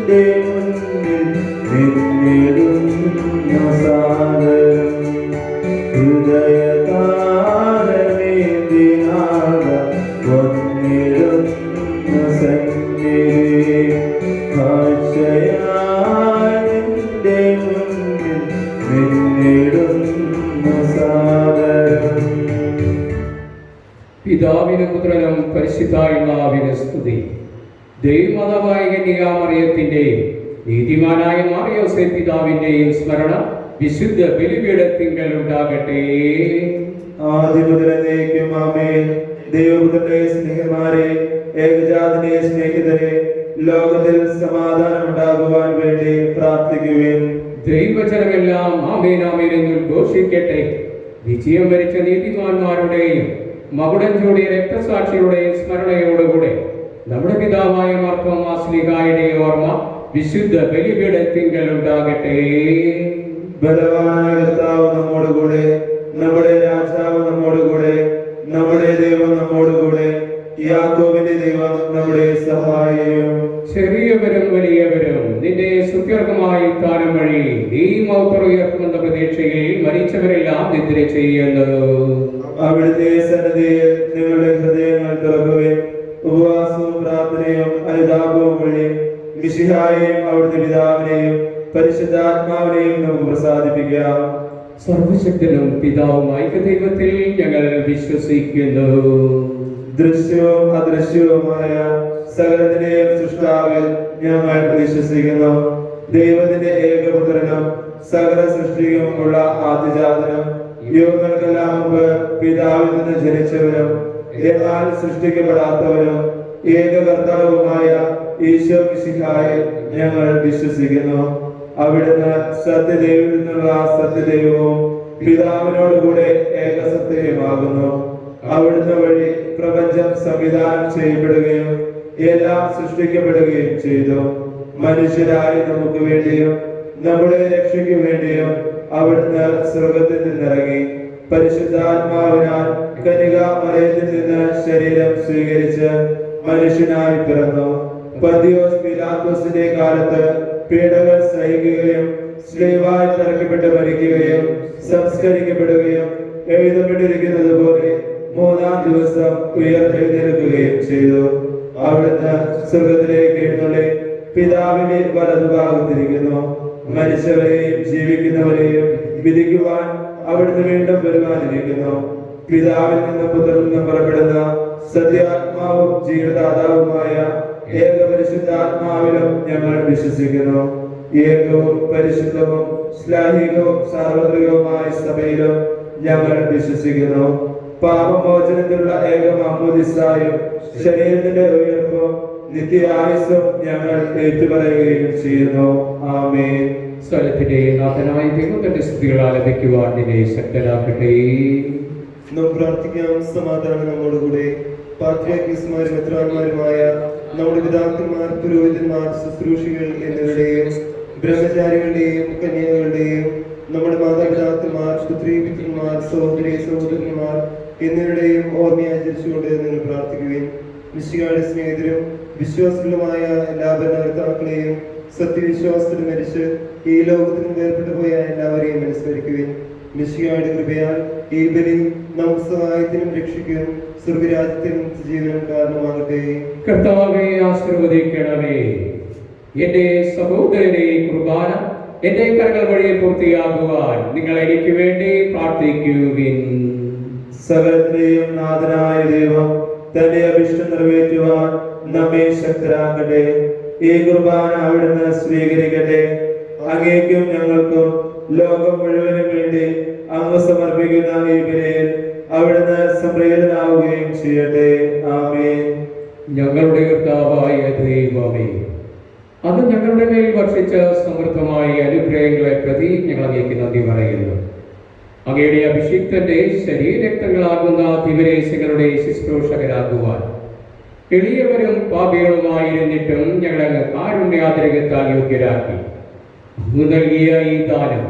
A: ും
B: പിതാവിനും പുത്രനും പരിശുദ്ധാത്മാവിനും സ്തുതി. ദൈവമാതാവായ കന്യകാമറിയത്തിന്റെയും നീതിമാനായ മാറിയോസേ പിതാവിന്റെയും സ്മരണ വിശുദ്ധ ബലിപീഠത്തിങ്കൽ ഉണ്ടാകട്ടെ.
A: ആദിമുതലേക്കും ആമേൻ. ദൈവപുത്രന്റെ സ്നേഹന്മാരെ, ഏകജാതനെ സ്നേഹിതരെ, ലോകത്തിൽ സമാധാനം ഉണ്ടാകുവാൻ വേണ്ടി പ്രാർത്ഥിക്കുവിൻ.
B: ദൈവജനമെല്ലാം ആമേൻ ആമേൻ എന്ന് ഉദ്ഘോഷിക്കട്ടെ. വിജയം വരിച്ച നീതിമാന്മാരുടെയും മകുടം ചൂടിയ രക്തസാക്ഷിയുടെയും സ്മരണയോടുകൂടെ നമ്മുടെ പിതാവായ മാർത്തോമാ ശ്ലീഹായുടെ ഓർമ്മ വിശുദ്ധ ബലിപീഠത്തിങ്കൽ ഉണ്ടാകട്ടെ.
A: ബലവാനായ കർത്താവ് നമ്മോടുകൂടെ, നമ്മുടെ രാജാവ് നമ്മോടുകൂടെ, നമ്മുടെ ദൈവം നമ്മോടുകൂടെ, യാക്കോബിന്റെ ദൈവം നമ്മുടെ സഹായം.
B: ചെറിയവരും വലിയവരും നിന്റെ സുദീർഘമായ ഉത്ഥാനം വഴി നീ മൗത്തർ ഉയർത്തുമെന്ന പ്രതീക്ഷയിൽ മരിച്ചവരെല്ലാം നിദ്ര ചെയ്യുന്നു.
A: അവിടുത്തെ സന്നദ്ധയിൽ നിങ്ങളുടെ ഹൃദയങ്ങൾ തുറക്കുകയും ഉപവാസവും പ്രാർത്ഥനയും അനുതാപവും വഴി മിശിഹായെയും അവിടുത്തെ പിതാവിനെയും പരിശുദ്ധാത്മാവിനെയും നമുക്ക് പ്രസാദിപ്പിക്കാം.
B: സർവശക്തനും പിതാവുമായ ദൈവത്തിൽ ഞങ്ങൾ വിശ്വസിക്കുന്നു.
A: ദൃശ്യവും അദൃശ്യവുമായ സകലത്തിന്റെയും സൃഷ്ടാവിൽ ഞങ്ങൾ വിശ്വസിക്കുന്നു. ദൈവത്തിന്റെ ഏകപുത്രനും സകല സൃഷ്ടിക്കുമുള്ള ആദ്യജാതനും യുഗങ്ങൾക്കെല്ലാം മുമ്പ് പിതാവിൽ നിന്ന് ജനിച്ചവനും എന്നാൽ സൃഷ്ടിക്കപ്പെടാത്തവനും ഏകകർത്താവുമായ ഈശോ മിശിഹായിൽ ഞങ്ങൾ വിശ്വസിക്കുന്നു. അവിടുന്ന് സത്യദൈവത്തിൽ നിന്നുള്ള സത്യദൈവവും പിതാവിനോടുകൂടെ ഏകസത്യമാകുന്നു. അവിടുന്ന് വഴി പ്രപഞ്ചം സംവിധാനം ചെയ്യപ്പെടുകയും എല്ലാം സൃഷ്ടിക്കപ്പെടുകയും ചെയ്തു. മനുഷ്യരായി നമുക്ക് വേണ്ടിയും നമ്മുടെ രക്ഷയ്ക്ക് വേണ്ടിയും അവിടുന്ന് സ്വർഗത്തിൽ നിന്നിറങ്ങി പരിശുദ്ധാത്മാവിനാൽ കന്യകാമറിയത്തിൽ നിന്ന് ശരീരം സ്വീകരിച്ച് മനുഷ്യനായി പിറന്നു. പന്തിയോസ് പീലാത്തോസിന്റെ കാലത്ത് പീഡകൾ സഹിക്കുകയും സ്ലീവായി തറയ്ക്കപ്പെട്ട് മരിക്കുകയും സംസ്കരിക്കപ്പെടുകയും എഴുതപ്പെട്ടിരിക്കുന്നത് പോലെ മൂന്നാം ദിവസം ഉയർത്തെഴുന്നേൽക്കുകയും ചെയ്തു. അവിടുന്ന് സ്വർഗത്തിലേക്ക് എഴുന്നള്ളി പിതാവിന്റെ വലതുഭാഗത്തിരിക്കുന്നു. മരിച്ചവരെയും ജീവിക്കുന്നവരെയും വിധിക്കുവാൻ അവിടുന്ന് വീണ്ടും വരുവാനിരിക്കുന്നു. പിതാവിൽ നിന്നും പുത്രനിൽ നിന്നും പുറപ്പെടുന്ന സത്യാത്മാവും ജീവദാതാവുമായ ഏകപരിശുദ്ധാത്മാവിലും ഞങ്ങൾ വിശ്വസിക്കുന്നു. ഏകവും പരിശുദ്ധവും ശ്ലാഹികവും സാർവത്രികവുമായ സഭയിലും ഞങ്ങൾ വിശ്വസിക്കുന്നു. പാപമോചനത്തിലുള്ള ഏക മാമോദിസായും ശരീരത്തിന്റെ ഉയർപ്പും നിത്യായുസ്സും ഞങ്ങൾ ഏറ്റുപറയുകയും ചെയ്യുന്നു. ആമേൻ.
B: സ്വരത്തിന്റെ നാഥനായ ദൈവത്തിന്റെ സ്തുതികൾ ആലപിക്കുവാൻ നിന്നെ ശക്തരാക്കട്ടെ.
C: നാം പ്രാർത്ഥിക്കാം. സമാധാനം നമ്മോടുകൂടെ. പാത്രിയാർക്കീസുമാരും മെത്രാന്മാരുമായ നമ്മുടെ പിതാക്കന്മാർ, പുരോഹിതന്മാർ, ശുശ്രൂഷികൾ എന്നിവരുടെയും ബ്രഹ്മചാരികളുടെയും കന്യകളുടെയും നമ്മുടെ മാതാപിതാക്കന്മാർ, പുത്രീപുത്രന്മാർ, സഹോദരി സഹോദരന്മാർ എന്നിവരുടെയും ഓർമ്മയാചരിച്ചുകൊണ്ട് നിങ്ങൾ പ്രാർത്ഥിക്കുകയും മിശിഹായുടെ സ്നേഹിതരും വിശ്വാസികളുമായ എല്ലാ ഭരണകർത്താക്കളെയും സത്യവിശ്വാസത്തിൽ മരിച്ച് ഈ ലോകത്തിൽ നിന്ന് വേർപെട്ടു പോയ എല്ലാവരെയും അനുസ്മരിക്കുകയും മിശിഹായുടെ കൃപയാൽ ഈ ബലി നമുക്ക് സഹായത്തിനും രക്ഷിക്കും സ്വർഗരാജ്യത്തിനും ജീവനും കാരണമാകട്ടെ.
B: കർത്താവേ, ആശീർവദിക്കണമേ. എന്റെ സഹോദരനെ കുർബാന എന്റെ കരങ്ങൾ വഴി പൂർത്തിയാകുവാൻ നിങ്ങൾ എനിക്ക് വേണ്ടി പ്രാർത്ഥിക്കുവിൻ.
A: സകലത്തിന്റെയും നാഥനായ ദൈവം തന്റെ അഭിഷ്ടം നിറവേറ്റുവാൻ നമ്മെ ശക്തരാക്കട്ടെ. ഈ കുർബാന അവിടുന്ന് സ്വീകരിക്കട്ടെ. അങ്ങേക്കും ഞങ്ങൾക്കും ലോകം മുഴുവനും വേണ്ടി അങ്ങ് സമർപ്പിക്കുന്ന ഈ ബലിയിൽ അവിടുന്ന് സംപ്രീതനാവുകയും ചെയ്യട്ടെ. ആമേൻ.
B: ഞങ്ങളുടെ കർത്താവായ ദൈവമേ, അത് ഞങ്ങളുടെ മേൽ വർഷിച്ച സമൃദ്ധമായ അനുഗ്രഹങ്ങളെ പ്രതി ഞങ്ങൾ അങ്ങേക്ക് നന്ദി പറയുന്നു. അങ്ങയുടെ അഭിഷിക്തന്റെ ശരീരരക്തങ്ങളാകുന്ന ദിവരേശങ്ങളുടെ ശുശ്രൂഷകരാകുവാൻ എളിയവരും പാപികളുമായിരുന്നിട്ടും ഞങ്ങളങ്ങ് കാരുണ്യാതിരകത്താൽ യോഗ്യരാക്കി. അങ്ങ് നൽകിയ ഈ ദാനം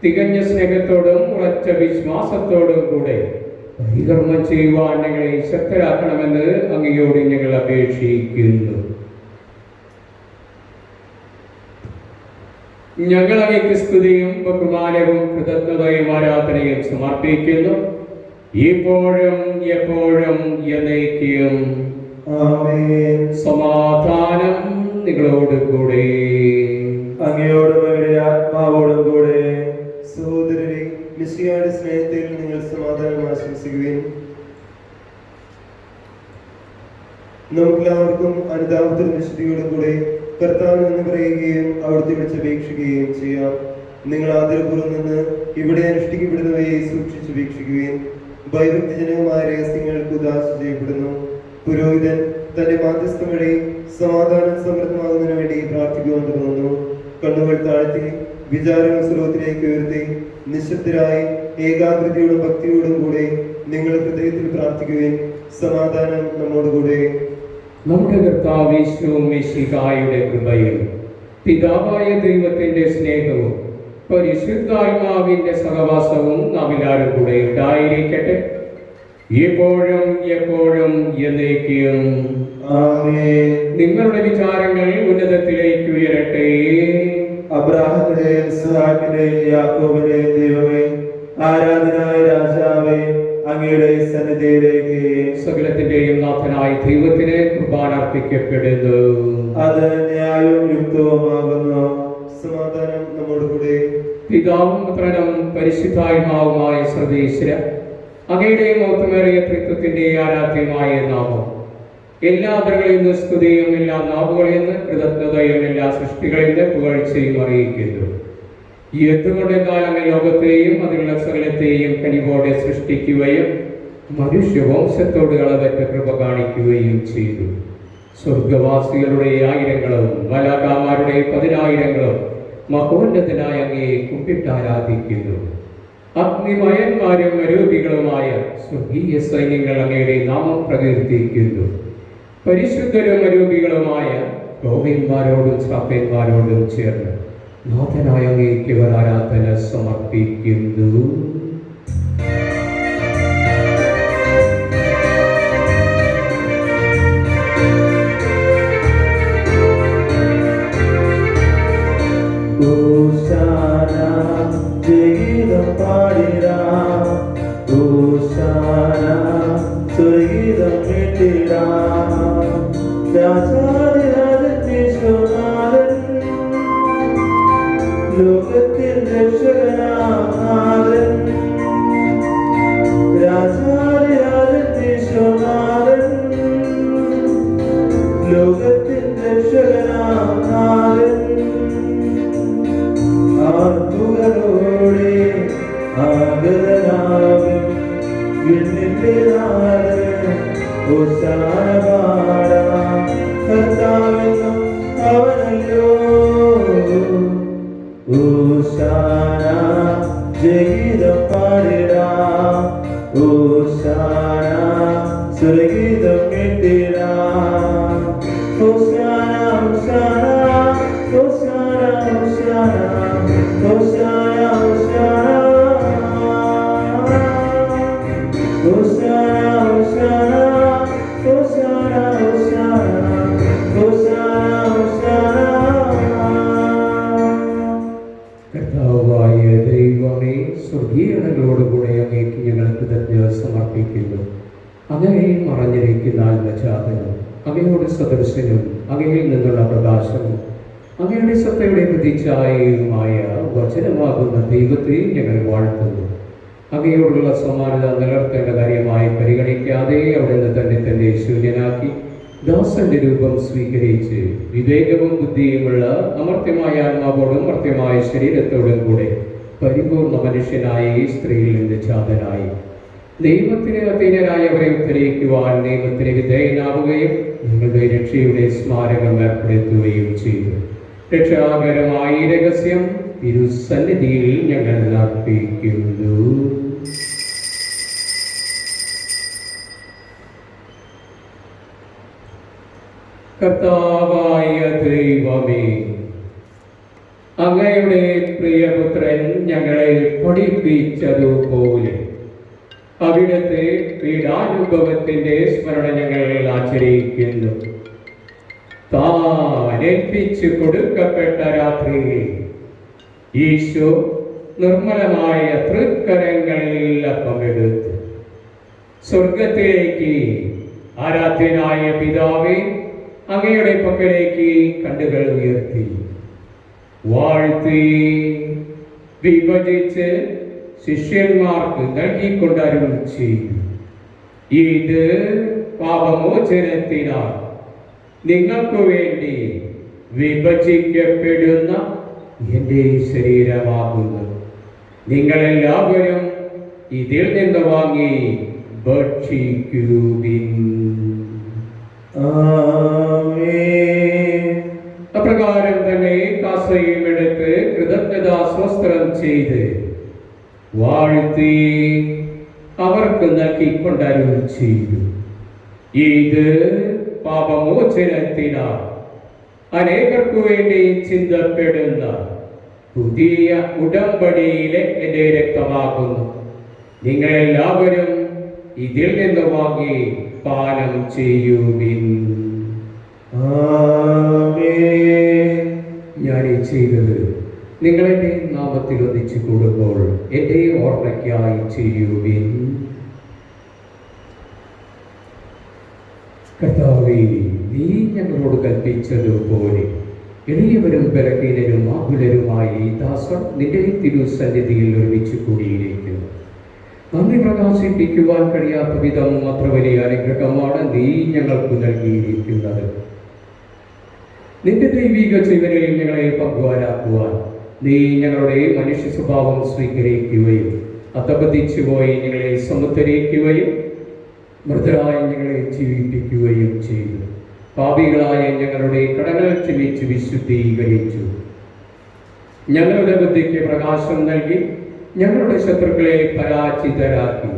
B: തികഞ്ഞ സ്നേഹത്തോടും ഉറച്ച വിശ്വാസത്തോടും കൂടെ പരികർമ്മം ചെയ്യുവാൻ ഞങ്ങളെ ശക്തരാക്കണമെന്ന് അങ്ങയോട് ഞങ്ങൾ അപേക്ഷിക്കുന്നു. ഞങ്ങൾ അങ്ങേക്ക് സ്തുതിയും ബഹുമാനവും കൃതജ്ഞതയും ആരാധനയും സമർപ്പിക്കുന്നു, ഇപ്പോഴും എപ്പോഴും എന്നേക്കും.
A: ആമേൻ.
B: സമാധാനം നിങ്ങളോട് കൂടെ.
A: അങ്ങയോടും അങ്ങയുടെ ആത്മാവോടും കൂടെ.
C: സഹോദരരെ, മിശിഹായുടെ സ്നേഹത്തിൽ നിങ്ങൾ സമാധാനം ആശംസിക്കുകയും നമുക്കെല്ലാവർക്കും അനുതാപത്തിലും വിശുദ്ധിയോടും കൂടെ കർത്താവിൽ നിന്ന് പറയുകയും അവിടുത്തെ വിളിച്ചപേക്ഷിക്കുകയും ചെയ്യാം. നിങ്ങൾ ആദരപൂർവ്വം നിന്ന് ഇവിടെ അനുഷ്ഠിക്കപ്പെടുന്നവയെ സൂക്ഷിച്ചുപേക്ഷിക്കുകയും ഭയഭക്തിജനകമായ രഹസ്യങ്ങൾക്ക് ഉദാശ ചെയ്യപ്പെടുന്നു. പുരോഹിതൻ തന്റെ മാധ്യസ്ഥം വഴി സമാധാനം സമൃദ്ധമാകുന്നതിന് വേണ്ടി പ്രാർത്ഥിക്കുവാൻ തുടങ്ങുന്നു. കണ്ണുകൾ താഴ്ത്തി വിചാരങ്ങൾ സ്രോതത്തിലേക്ക് ഉയർത്തി നിശബ്ദരായി ഏകാഗ്രതയോടും ഭക്തിയോടും കൂടെ നിങ്ങൾ ഹൃദയത്തിൽ പ്രാർത്ഥിക്കുകയും സമാധാനം നമ്മോടുകൂടെ.
B: നമ്മുടെ കർത്താവേശുവും മിശിഹായുടെ കൃപയും പിതാവായ ദൈവത്തിന്റെ സ്നേഹവും പരിശുദ്ധാത്മാവിന്റെ സഹവാസവും നാം എല്ലാവരും കൂടെ ഉണ്ടായിരിക്കട്ടെ, എപ്പോഴും എപ്പോഴും എന്നേക്കും.
A: ആമേൻ.
B: നിങ്ങളുടെ വിചാരങ്ങൾ ഉന്നതത്തിലേക്ക് ഉയരട്ടെ.
A: അബ്രാഹത്തിന്റെയും ഇസ്ഹാക്കിന്റെയും യാക്കോബിന്റെയും ദൈവമേ, ആരാധനായ രാജാവേ, അങ്ങയുടെ സന്നിധിയിലേക്ക്
B: സകലത്തിന്റെയും നാഥനായ ദൈവത്തിന് കുർബാന അർപ്പിക്കപ്പെടുന്നു.
A: അത് ന്യായവും യുക്തവുമാകുന്നു.
C: സമാധാനം നമ്മോടുകൂടെ.
B: പിതാവും പുത്രനും പരിശുദ്ധാത്മാവുമായ സർവേശ്വര, അങ്ങയുടെ മഹത്വമേറിയ ത്രിത്വത്തിന്റെ ആരാധ്യമായ നാമം എല്ലാ ആദരങ്ങളിൽ നിന്ന് സ്തുതിയും എല്ലാ നാവുകളിൽ നിന്ന് കൃതജ്ഞതയും എല്ലാ സൃഷ്ടികളിൽ നിന്ന് പുകഴ്ചയും അറിയിക്കുന്നു. എന്തുകൊണ്ടെന്നാൽ അങ്ങ് ലോകത്തെയും അതിലുള്ള സകലത്തെയും കനിവോടെ സൃഷ്ടിക്കുകയും മനുഷ്യവംശത്തോട് അളവറ്റ കൃപ കാണിക്കുകയും ചെയ്തു. സ്വർഗവാസികളുടെ ആയിരങ്ങളും മലാഖമാരുടെ 10,000ങ്ങളും മഹോന്നതനായ അങ്ങയെ കുമ്പിട്ടാരാധിക്കുന്നു. അഗ്നിമയന്മാരും അരൂപികളുമായ സ്വർഗീയ സൈന്യങ്ങൾ അങ്ങയുടെ നാമം പ്രകീർത്തിക്കുന്നു. പരിശുദ്ധരും അരൂപികളുമായ ഗോവിന്മാരോടും ശ്രാപ്പന്മാരോടും ചേർന്ന് നാഥനായ അങ്ങേക്ക് ആരാധന സമർപ്പിക്കുന്നു.
A: ഗീതം പാടിടാം, ഗീതം കേട്ടിടാം. രാജാതിരാജൻ യേശുനാഥൻ, ലോകത്തിൻ രക്ഷകനാഥൻ. രാജാതിരാജൻ യേശുനാഥൻ, ലോകത്തിൻ രക്ഷകനാഥൻ. ആർപ്പുകളോടെ ആഗതനാകും വിണ്ണിന്റെ നാഥൻ, ഹോശാന പാടാം. കർത്താവെന്നും അവനല്ലോ, ഹോശാന ജയഗീതം പാടിടാം, ഹോശാന സുരഗീതം കേട്ടിടാം. ഹോശാന ഹോശാന ഹോശാന ഹോശാന ഹോശാന ഹോശാന ഹോശാന ഹോശാന
B: കർത്താവായ ദൈവമേ, സ്വർഗീയങ്ങളോടുകൂടെ അങ്ങേക്ക് ഞങ്ങൾ കൃതജ്ഞത സമർപ്പിക്കുന്നു. അങ്ങയെ മറഞ്ഞിരിക്കുന്ന ആത്മജാതനും അങ്ങയോട് സദൃശനും അങ്ങയിൽ നിന്നുള്ള പ്രകാശവും അങ്ങയുടെ സത്തയുടെ പ്രതിച്ഛായയുമായ വചനമാകുന്ന ദൈവത്തെ ഞങ്ങൾ വാഴ്ത്തുന്നു. അങ്ങയോടുള്ള സമാനത നിലനിർത്തേണ്ട കാര്യമായി പരിഗണിക്കാതെ അവിടുന്ന് തന്നെ ശൂന്യനാക്കി ദാസന്റെ രൂപം സ്വീകരിച്ച് വിവേകവും ബുദ്ധിയുമുള്ള അമർത്യമായ ആത്മാവോടും മർത്യമായ ശരീരത്തോടും കൂടെ പരിപൂർണ മനുഷ്യനായി സ്ത്രീയിൽ നിന്ന് ജാതനായി ദൈവത്തിന് അധീനരായവരെ ഉദ്ധരിക്കുവാൻ നിയമത്തിന് വിധേയനാവുകയും നിങ്ങളുടെ രക്ഷയുടെ സ്മാരകം ഏർപ്പെടുത്തുകയും ചെയ്തു. രക്ഷാകരമായ രഹസ്യം തിരുസന്നിധിയിൽ ഞങ്ങൾ അർപ്പിക്കുന്നു. കർത്താവായ ദൈവമേ, അങ്ങയുടെ പ്രിയപുത്രൻ ഞങ്ങളെ പഠിപ്പിച്ചതുപോലെ അവിടുത്തെ പീഡാനുഭവത്തിന്റെ സ്മരണ ഞങ്ങൾ ആചരിക്കുന്നു. താൻ ഏൽപ്പിച്ചു കൊടുക്കപ്പെട്ട രാത്രിയിൽ ഈശോ നിർമ്മലമായ തൃക്കരങ്ങളിൽ അപ്പമെടുത്തു സ്വർഗത്തിലേക്ക് ആരാധ്യനായ പിതാവേ, അങ്ങയുടെ പക്കലേക്ക് കണ്ണുകൾ ഉയർത്തി വാഴ്ത്തി വിഭജിച്ച് ശിഷ്യന്മാർക്ക് നൽകിക്കൊണ്ടരുൾ ചെയ്തു. ഇത് പാപമോചനത്തിനാൽ നിങ്ങൾക്ക് വേണ്ടി വിഭജിക്കപ്പെടുന്ന എൻ്റെ ശരീരമാകുന്നു. നിങ്ങളെല്ലാവരും ഇതിൽ നിന്ന് വാങ്ങി ഭക്ഷിക്കുവിൻ. അപ്രകാരം തന്നെ കാസയും എടുത്ത് കൃതജ്ഞതാ സ്വസ്ത്രം ചെയ്ത് വാഴ്ത്തി അവർക്ക് നൽകിക്കൊണ്ടരുൾ ചെയ്തു. ഇത് പാപമോചനത്തിനാൽ അനേകർക്കു വേണ്ടി ചിന്തപ്പെടുന്ന പുതിയ ഉടമ്പടിയിലെ എൻ്റെ രക്തമാകുന്നു. നിങ്ങളെല്ലാവരും ഇതിൽ നിന്ന് വാങ്ങി പാനം ചെയ്യുവിൻ. ഞാൻ ഈ ചെയ്തത് നിങ്ങളെന്റെ നാമത്തിൽ ഒന്നിച്ചു കൂടുമ്പോൾ എൻ്റെ ഓർമ്മയ്ക്കായി ചെയ്യുവിൻ. കർത്താവേ, നീ ഞങ്ങളോട് കൽപ്പിച്ചതുപോലെ എളിയവരും ബലഹീനരും ആകുലരുമായി ദാസർ നിന്റെ തിരുസന്നിധിയിൽ ഒരുമിച്ച് കൂടിയിരിക്കുന്നു. നന്ദി പ്രകാശിപ്പിക്കുവാൻ കഴിയാത്ത വിധം അത്ര വലിയ അനുഗ്രഹമാണ് നീ ഞങ്ങൾക്ക് നൽകിയിരിക്കുന്നത്. നിന്റെ ദൈവിക ജീവനിൽ ഞങ്ങളെ പങ്കുവാനാക്കുവാൻ നീ ഞങ്ങളുടെ മനുഷ്യ സ്വഭാവം സ്വീകരിക്കുകയും അധപതിച്ചു പോയി ഞങ്ങളെ സമുദ്ധരിക്കുകയും മൃതരായി ഞങ്ങളെ ജീവിപ്പിക്കുകയും ചെയ്തു. പാപികളായ ഞങ്ങളുടെ കടങ്ങൾ ക്ഷമിച്ച് വിശുദ്ധീകരിച്ചു. ഞങ്ങളുടെ ബുദ്ധിക്ക് പ്രകാശം നൽകി ഞങ്ങളുടെ ശത്രുക്കളെ പരാജിതരാക്കി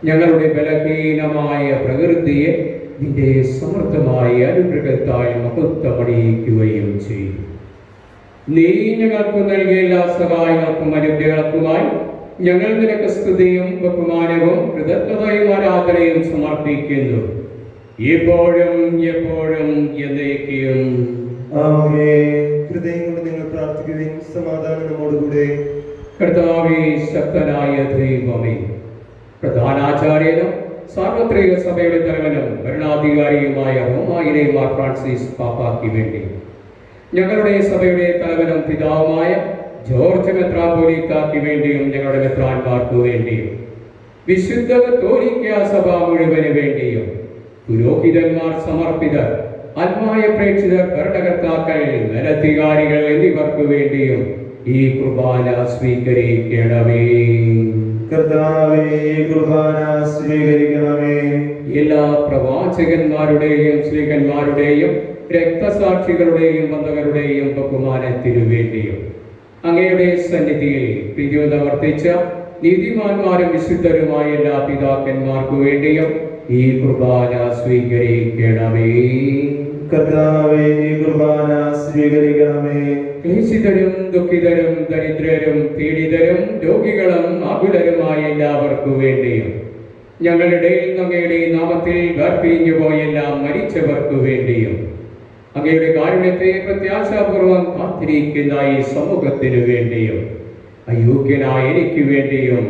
B: ഞങ്ങളുടെ ബലഹീനമായ പ്രകൃതിയെ നിന്റെ സമൃദ്ധമായ അനുഗ്രഹത്താൽ മഹത്വമണിയിക്കുകയും ചെയ്തു. നീ ഞങ്ങൾക്ക് നൽകിയ എല്ലാ സഹായങ്ങൾക്കും അനുഗ്രഹങ്ങൾക്കുമായി ഞങ്ങൾ നിനക്ക് സ്തുതിയും ബഹുമാനവും കൃതജ്ഞതയും ആരാധനയും സമർപ്പിക്കുന്നു, എപ്പോഴും എപ്പോഴും എന്നേക്കും.
C: ഹൃദയം കൊണ്ട് നിങ്ങൾ പ്രാർത്ഥിക്കുകയും സമാധാനം നമ്മോടുകൂടെ.
B: കർത്താവേ, ശക്തനായ ദൈവമേ, പ്രധാനാചാര്യനും സാർവത്രിക സഭയുടെ തലവനും ഭരണാധികാരിയുമായ റോമായിലെ മാർ ഫ്രാൻസിസ് പാപ്പായ്ക്ക് വേണ്ടി ഞങ്ങളുടെ സഭയുടെ തലവനും പിതാവുമായ ജോർജ് മെത്രാപ്പോലീത്തായ്ക്ക് വേണ്ടിയും ഞങ്ങളുടെ മെത്രാന്മാർക്ക് വേണ്ടിയും വിശുദ്ധ കത്തോലിക്കാ സഭ മുഴുവന് വേണ്ടിയും പുരോഹിതന്മാർ, സമർപ്പിതർ, ആത്മായ പ്രേക്ഷിതർ, ഭരണകർത്താക്കൾ, മേലധികാരികൾ എന്നിവർക്ക് വേണ്ടിയും ഈ കുർബാന സ്വീകരിക്കണമേ.
A: കർത്താവേ, കുർബാന സ്വീകരിക്കണമേ.
B: എല്ലാ പ്രവാചകന്മാരുടെയും സ്ത്രീകന്മാരുടെയും രക്തസാക്ഷികളുടെയും ബന്ധകരുടെയും ബഹുമാനത്തിനു വേണ്ടിയും അങ്ങയുടെ സന്നിധിയിൽ പ്രീതി വർദ്ധിച്ച നീതിമാന്മാരും വിശുദ്ധരുമായ എല്ലാ പിതാക്കന്മാർക്കു വേണ്ടിയും ഈ കുർബാന സ്വീകരിക്കണമേ.
A: കർത്താവേ, കുർബാന സ്വീകരിക്കണമേ.
B: ക്ലേശിതരും ദുഃഖിതരും ദരിദ്രരും പീഡിതരും രോഗികളും ആകുലരുമായ എല്ലാവർക്കു വേണ്ടിയും ഞങ്ങളുടെ അങ്ങയുടെ നാമത്തിൽ വേർപിരിഞ്ഞു പോയെല്ലാം മരിച്ചവർക്കു വേണ്ടിയും അങ്ങയുടെ കാരുണ്യത്തെ പ്രത്യാശാപൂർവം കാത്തിരിക്കുന്ന ഈ സമൂഹത്തിനു വേണ്ടിയും അയോഗ്യനായ എനിക്ക് വേണ്ടിയും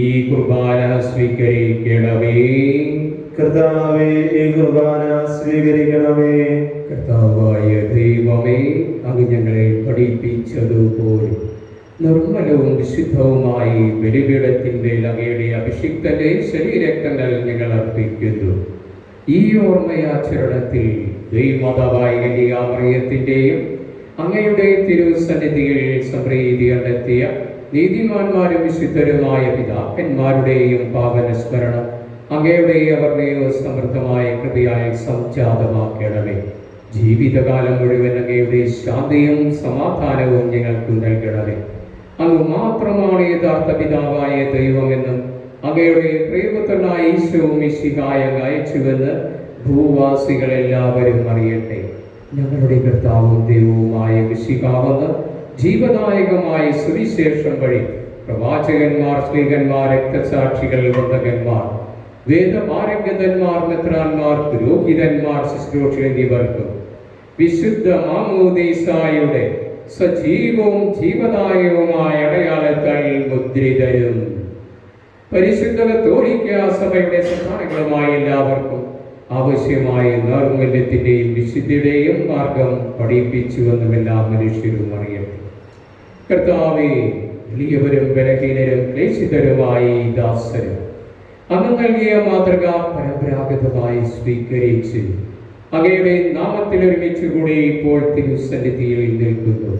B: ഈ കുർബാന സ്വീകരിക്കണമേ.
A: കർത്താവേ, കുർബാന സ്വീകരിക്കണമേ.
B: കർത്താവായ ദൈവമേ, അങ്ങ് ഞങ്ങളെ പഠിപ്പിച്ചതുപോലെ നിർമ്മലവും വിശുദ്ധവുമായി ബലിപീഠത്തിൻ്റെ അങ്ങയുടെ അഭിഷിക്തന്റെ ശരീരരക്തങ്ങൾ ഞങ്ങൾ അർപ്പിക്കുന്നു. ഈ ഓർമ്മയാചരണത്തിൽ ദൈവമാതാവായ കന്യകാമറിയത്തിൻ്റെയും അങ്ങയുടെ തിരുസന്നിധിയിൽ സംപ്രീതി കണ്ടെത്തിയ നീതിമാന്മാരും വിശുദ്ധരുമായ പിതാക്കന്മാരുടെയും പാവന സ്മരണം അങ്ങയുടെ അവർണയോ സമൃദ്ധമായ കൃപയാൽ സംജാതമാക്കണമേ. ജീവിതകാലം മുഴുവൻ അങ്ങയുടെ ശാന്തിയും സമാധാനവും ഞങ്ങൾക്ക് നൽകണമേ. അങ്ങ് മാത്രമാണ് യഥാർത്ഥ പിതാവായ ദൈവമെന്നും അങ്ങയുടെ പ്രിയപുത്രനായ ഈശോ മിശിഹായ അയച്ചുവെന്ന് ഭൂവാസികളെല്ലാവരും അറിയട്ടെ. ഞങ്ങളുടെ കർത്താവും ദൈവവുമായ മിശിഹാവെന്ന് ജീവദായകമായ സുവിശേഷം വഴി പ്രവാചകന്മാർ, സ്ത്രീകന്മാർ, രക്തസാക്ഷികൾ, വന്ദകന്മാർ, വേദപാരംഗതന്മാർ, മെത്രാന്മാർ, പുരോഹിതന്മാർ, ശുശ്രൂഷകർ എന്നിവർക്കും വിശുദ്ധ മാമോദീസായുടെ സജീവവും ജീവദായകവുമായ അടയാളത്താൽ മുദ്രിതരും പരിശുദ്ധ കത്തോലിക്കാ സഭയുടെ സന്താനങ്ങളുമായ എല്ലാവർക്കും ആവശ്യമായ നൈർമല്യത്തിൻ്റെയും വിശുദ്ധിയുടെയും മാർഗം പഠിപ്പിച്ചുവെന്നും എല്ലാ മനുഷ്യരും അറിയട്ടെ. കർത്താവേ, എളിയവരും ബലഹീനരും ക്ലേശിതരുമായി ദാസരും അങ്ങ് നൽകിയ മാതൃക പരമ്പരാഗതമായി സ്വീകരിച്ച് അങ്ങയുടെ നാമത്തിൽ ഒരുമിച്ച് കൂടി ഇപ്പോൾ തിരുസന്നിധിയിൽ നിൽക്കുന്നു.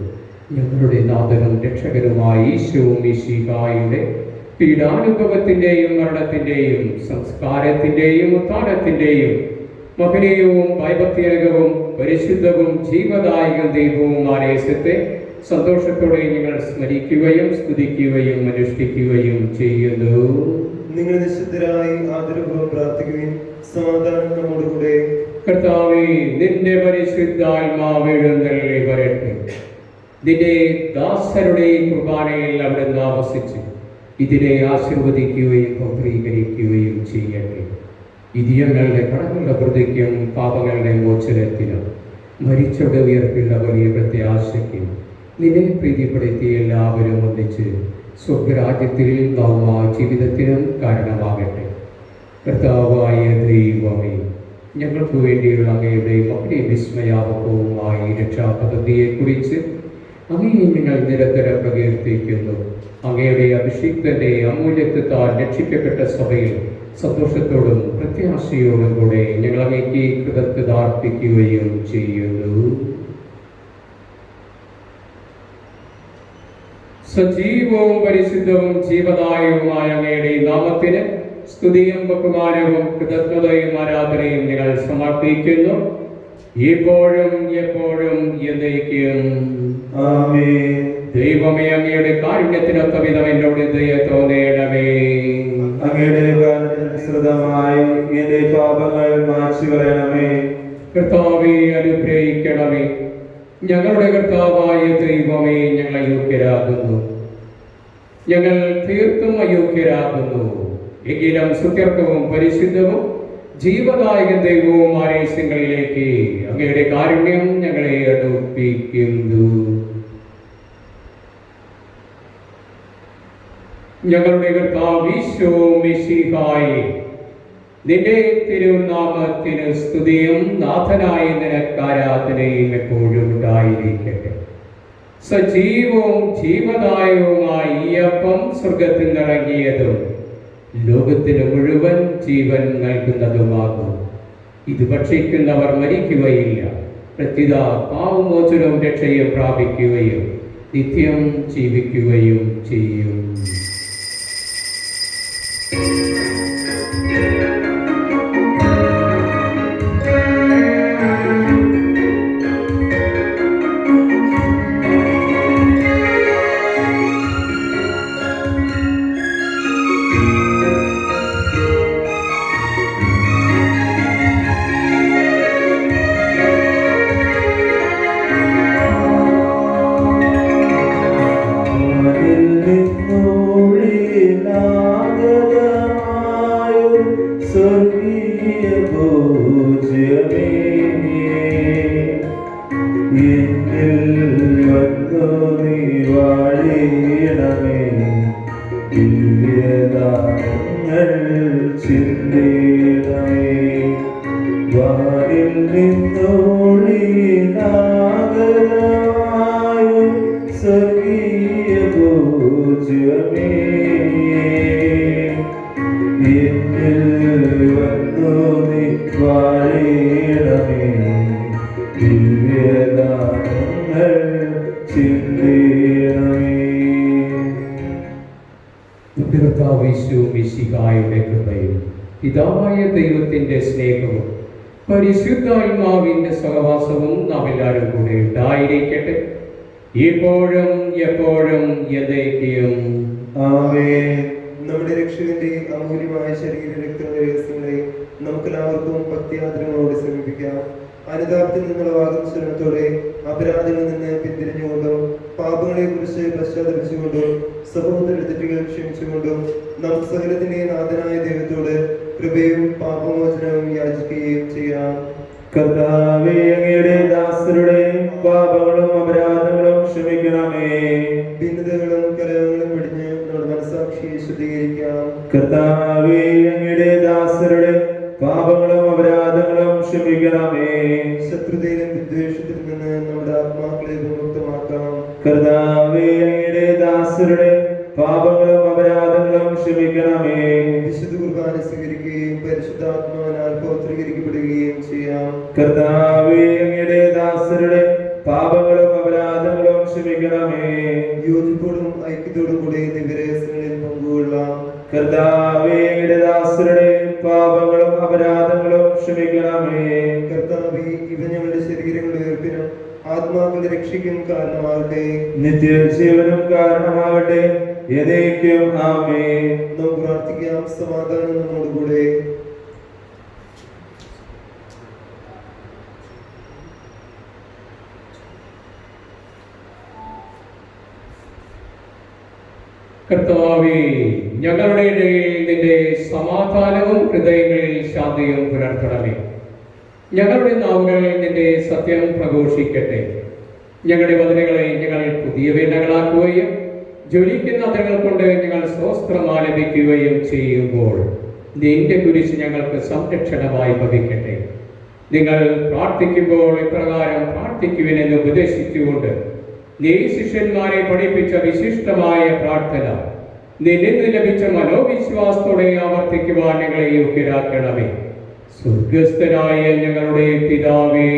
B: ഞങ്ങളുടെ നാഥനും രക്ഷകനുമായ ഈശോ മിശിഹായുടെ പീഡാനുഭവത്തിന്റെയും മരണത്തിന്റെയും സംസ്കാരത്തിന്റെയും ഉത്ഥാനത്തിന്റെയും മഹനീയവും ഭയഭക്തിരകവും പരിശുദ്ധവും ജീവദായക ദൈവവുമായ യേശുത്തെ സന്തോഷത്തോടെ ഞങ്ങൾ സ്മരിക്കുകയും സ്തുതിക്കുകയും അനുഷ്ഠിക്കുകയും ചെയ്യുന്നു.
C: നിങ്ങൾ നിശബ്ദരായി ആദരപൂർവ്വം പ്രാർത്ഥിക്കുകയും സമാധാനം നമ്മോടുകൂടെ.
B: കർത്താവേ, നിന്റെ പരിശുദ്ധാത്മാവ് എഴുന്നള്ളി വരട്ടെ. നിന്റെ ദാസരുടെ കുർബാനയിൽ അവിടുന്ന് ആവസിച്ച് ഇതിനെ ആശീർവദിക്കുകയും പൗത്രീകരിക്കുകയും ചെയ്യട്ടെ. ഇതിയങ്ങളുടെ കടങ്ങളുടെ പ്രതിക്കും പാപങ്ങളുടെ മോചനത്തിനും മരിച്ചവരുടെ ഉയർപ്പിലുള്ള വലിയ പ്രത്യാശയ്ക്കും നിന്നെ പ്രീതിപ്പെടുത്തി എല്ലാവരും ഒന്നിച്ച് സ്വർഗരാജ്യത്തിൽ നവമായ ജീവിതത്തിനും കാരണമാകട്ടെ. കർത്താവായ ദൈവമേ, ഞങ്ങൾക്ക് വേണ്ടിയുള്ള അങ്ങയുടെ മകനെ വിസ്മയാവകവുമായ രക്ഷാപദ്ധതിയെക്കുറിച്ച് അങ്ങയെ ഞങ്ങൾ നിരന്തരം പ്രകീർത്തിക്കുന്നു. അങ്ങയുടെ അഭിഷിക്തന്റെ അമൂല്യത്വത്താൽ രക്ഷിക്കപ്പെട്ട സഭയിൽ സന്തോഷത്തോടും പ്രത്യാശയോടും കൂടെ ഞങ്ങൾ അങ്ങേക്ക് കൃതജ്ഞത അർപ്പിക്കുകയും ചെയ്യുന്നു. സജീവവും പരിശുദ്ധവും ജീവദായകവുമായ അങ്ങയുടെ നാമത്തിന് സ്തുതിയും ബഹുമാനവും കൃതജ്ഞതയും ആരാധനയും ഞങ്ങൾ സമർപ്പിക്കുന്നു, ഇപ്പോഴും എപ്പോഴും എന്നേക്കും.
A: ആമേൻ.
B: ദൈവമേ, അങ്ങയുടെ കാരുണ്യത്തിനൊത്ത വിധം എന്നോട് ദയ തോന്നേണമേ.
A: അങ്ങയുടെ കാരുണ്യാനുസൃതമായി എന്റെ പാപങ്ങൾ മായ്ച്ചു കളയണമേ.
B: കർത്താവേ, അനുഗ്രഹിക്കണമേ. ഞങ്ങളുടെ കർത്താവായ ദൈവമേ, ഞങ്ങൾ അയോഗ്യരാകുന്നു, ഞങ്ങൾ തീർത്തും അയോഗ്യരാകുന്നു. എങ്കിലും സുത്യർക്കവും പരിശുദ്ധവും ജീവദായക ദൈവവുമായ യേശുവിലേക്ക് അങ്ങയുടെ കാരുണ്യം ഞങ്ങളെ അടുപ്പിക്കുന്നു. ഞങ്ങളുടെ കർത്താവ് ഈശോ മിശിഹായേ, നിന്റെ തിരുനാമത്തിന് സ്തുതിയും നാഥനായ നിനക്ക് ആരാധനയും എപ്പോഴും ഉണ്ടായിരിക്കട്ടെ. സജീവവും ജീവദായകവുമായ ഈ അപ്പം സ്വർഗത്തിൽ നിറങ്ങിയതും ലോകത്തിന് മുഴുവൻ ജീവൻ നൽകുന്നതുമാകും. ഇത് ഭക്ഷിക്കുന്നവർ മരിക്കുകയില്ല, പ്രത്യുത പാപമോചനവും രക്ഷയും പ്രാപിക്കുകയും നിത്യം ജീവിക്കുകയും ചെയ്യും. മിശിഹായുടെ കൃപയും പിതാവായ ദൈവത്തിന്റെ സ്നേഹവും പരിശുദ്ധാത്മാവിന്റെ സഹവാസവും നാം എല്ലാവരും കൂടെ ഉണ്ടായിരിക്കട്ടെ, ഇപ്പോഴും എപ്പോഴും എന്നേക്കും.
A: ആമേൻ.
C: നമ്മുടെ രക്ഷകന്റെ അമൂല്യമായ ശരീര രക്തങ്ങളെ നമുക്കെല്ലാവർക്കും ഭക്തിയാദരങ്ങളോട് സമീപിക്കാം. അനുതാപത്തിൽ നിന്നുള്ള വാഗ്ദാനത്തോടെ അപരാധങ്ങളിൽ നിന്ന് പിന്തിരിഞ്ഞുകൊണ്ടും പാപങ്ങളെ കുറിച്ച് പശ്ചാത്തപിച്ചുകൊണ്ടും സഹോദര തെറ്റുകൾ ക്ഷമിച്ചുകൊണ്ടും നാം സകലത്തിന്റെ നാഥനായ ദൈവത്തോട് കൃപയും പാപമോചനവും യാചിക്കുകയും ചെയ്യാം.
A: കർത്താവേ, അങ്ങയുടെ ദാസരുടെ പാപങ്ങളും അപരാധങ്ങളും ക്ഷമിക്കണമേ.
C: ഭിന്നതകളും കലഹങ്ങളും വെടിഞ്ഞ് നമ്മുടെ മനസ്സാക്ഷിയെ ശുദ്ധീകരിക്കാം.
A: കർത്താവേ, അങ്ങയുടെ ദാസരുടെ പാപങ്ങളും അപരാധങ്ങളും ക്ഷമിക്കണമേ.
C: ശത്രുതയിലും വിദ്വേഷത്തിൽ നിന്ന് നമ്മുടെ ആത്മാക്കളെ വിമുക്തമാക്കാം.
A: കർത്താവേ, അങ്ങയുടെ ദാസരുടെ പാപങ്ങളും അപരാധങ്ങളും ക്ഷമിക്കണമേ.
C: വിശുദ്ധ കുർബാന സ്വീകരിക്കുകയും പരിശുദ്ധാത്മാവിനാൽ പൗത്രീകരിക്കപ്പെടുകയും ചെയ്യാം.
A: കർത്താവേ, അങ്ങയുടെ ദാസരുടെ പാപങ്ങളും അപരാധങ്ങളും ക്ഷമിക്കണമേ.
C: യോജിപ്പോടും ഐക്യത്തോടും കൂടി ദിവ്യരഹസ്യങ്ങളിൽ പങ്കുകൊള്ളാം.
A: കർത്താവേ, അങ്ങയുടെ ദാസരുടെ പാപങ്ങളും അപരാധങ്ങളും ക്ഷമിക്കണമേ.
C: കർത്താവേ, ഇവ ഞങ്ങളുടെ ശരീരങ്ങളുടെ ഉയർപ്പിനും ആത്മാക്കളുടെ രക്ഷയ്ക്കും കാരണമാകട്ടെ.
A: നിത്യജീവനും കാരണമാകട്ടെ. എന്നേക്കും ആമേൻ.
C: നമുക്ക് പ്രാർത്ഥിക്കാം. സമാധാനം നമ്മോടുകൂടെ.
B: കർത്താവേ, ഞങ്ങളുടെ ഇടയിൽ നിന്റെ സമാധാനവും ഹൃദയങ്ങളിൽ ശാന്തിയും പുലർത്തണമേ. ഞങ്ങളുടെ നാവുകൾ നിന്റെ സത്യം പ്രഘോഷിക്കട്ടെ. ഞങ്ങളുടെ വചനങ്ങളെ ഞങ്ങൾ പുതിയ വീണകളാക്കുകയും ജ്വലിക്കുന്ന അതങ്ങൾ കൊണ്ട് ഞങ്ങൾ സ്വസ്ത്രം ആലപിക്കുകയും ചെയ്യുമ്പോൾ നിന്റെ കുരിശ് ഞങ്ങൾക്ക് സംരക്ഷണമായി ഭവിക്കട്ടെ. നിങ്ങൾ പ്രാർത്ഥിക്കുമ്പോൾ ഇപ്രകാരം പ്രാർത്ഥിക്കുവിനെന്ന് ഉപദേശിച്ചുകൊണ്ട് നീ ശിഷ്യന്മാരെ പഠിപ്പിച്ച വിശിഷ്ടമായ പ്രാർത്ഥന നിന്നിൽ നിന്ന് ലഭിച്ച മനോവിശ്വാസത്തോടെ ആവർത്തിക്കുവാൻ ഞങ്ങളെ യോഗ്യരാക്കണമേ. സ്വർഗസ്ഥനായ ഞങ്ങളുടെ പിതാവേ,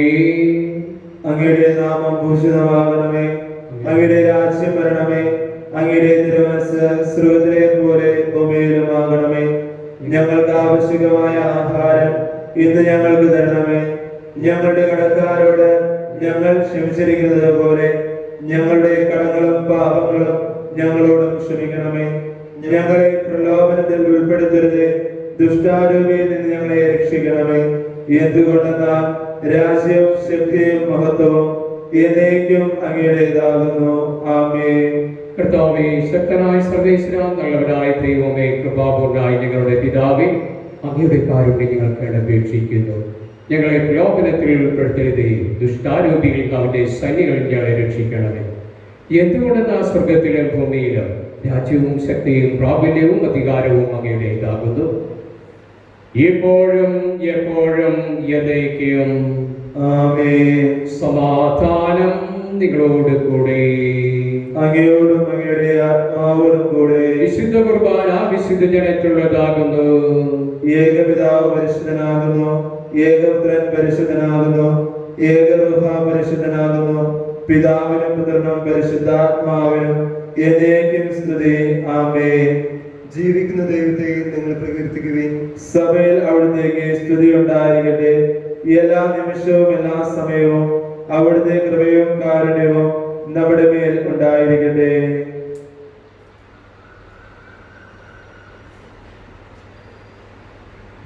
A: അങ്ങയുടെ നാമം ഭൂഷിതമാകണമേ. അങ്ങയുടെ രാജ്യം വരണമേ. അങ്ങയുടെ തിരുമനസ്സ് സ്വർഗ്ഗത്തിലെ പോലെ ഭൂമിയിലുമാകണമേ. ഞങ്ങൾക്ക് ആവശ്യമായ ആഹാരം ഇന്ന് ഞങ്ങൾക്ക് തരണമേ. ഞങ്ങളുടെ കടക്കാരോട് ഞങ്ങൾ ക്ഷമിച്ചിരിക്കുന്നത് പോലെ ഞങ്ങളുടെ കടങ്ങളും പാപങ്ങളും ഞങ്ങളോടും ക്ഷമിക്കണമേ. ഞങ്ങളെ പ്രലോഭനത്തിൽ ഉൾപ്പെടുത്തരുത്. ദുഷ്ടാരൂപിയിൽ നിന്ന് ഞങ്ങളെ രക്ഷിക്കണമേ. എന്തുകൊണ്ടെന്നാൽ രാജ്യവും ശക്തിയും മഹത്വവും എന്നേക്കും അങ്ങയുടേതാകുന്നു. ആമേൻ.
B: കർത്താവേ, ശക്തനായ സർവേശ്വര, നല്ലവനായ ദൈവമേ, കൃപാപൂർണ്ണായ ഞങ്ങളുടെ പിതാവേ, അങ്ങയുടെ കാരുണ്യം ഞങ്ങൾക്ക് അപേക്ഷിക്കുന്നു. ഞങ്ങളെ പ്രലോഭനത്തിൽ ഉൾപ്പെടുത്തരുതേ. ദുഷ്ടാരൂപിയിൽ അവന്റെ സൈന്യങ്ങളിൽ ഞങ്ങളെ രക്ഷിക്കണമേ. എന്തുകൊണ്ടെന്നാൽ സ്വർഗത്തിലും ഭൂമിയിലും രാജ്യവും ശക്തിയും പ്രാബല്യവും അധികാരവും അങ്ങയുടേതാകുന്നു, ഇപ്പോഴും എപ്പോഴും എന്നേക്കും.
A: ആമേൻ.
B: സമാധാനം നിങ്ങളോട് കൂടെ.
A: അങ്ങയോടും അങ്ങയുടെ ആത്മാവോടും കൂടെ.
B: വിശുദ്ധ കുർബാന വിശുദ്ധ ജനത്തിലുള്ളതാകുന്നു.
A: ഏകപിതാവ് പരിശുദ്ധനാകുന്നു. ഏകപുത്രൻ പരിശുദ്ധനാകുന്നു. ഏകരൂഹ പരിശുദ്ധനാകുന്നു. പിതാവിനും പുത്രനും പരിശുദ്ധാത്മാവിനും എന്നേക്കും സ്തുതി. ആമേൻ.
C: ജീവിക്കുന്ന ദൈവത്തെ നിങ്ങൾ പ്രകീർത്തിക്കുവിൻ.
A: സഭയിൽ അവിടുത്തേക്ക് സ്തുതി ഉണ്ടായിരിക്കട്ടെ. എല്ലാ നിമിഷവും എല്ലാ സമയവും അവിടുത്തെ കൃപയും കാരുണ്യവും നമ്മുടെ മേൽ ഉണ്ടായിരിക്കട്ടെ.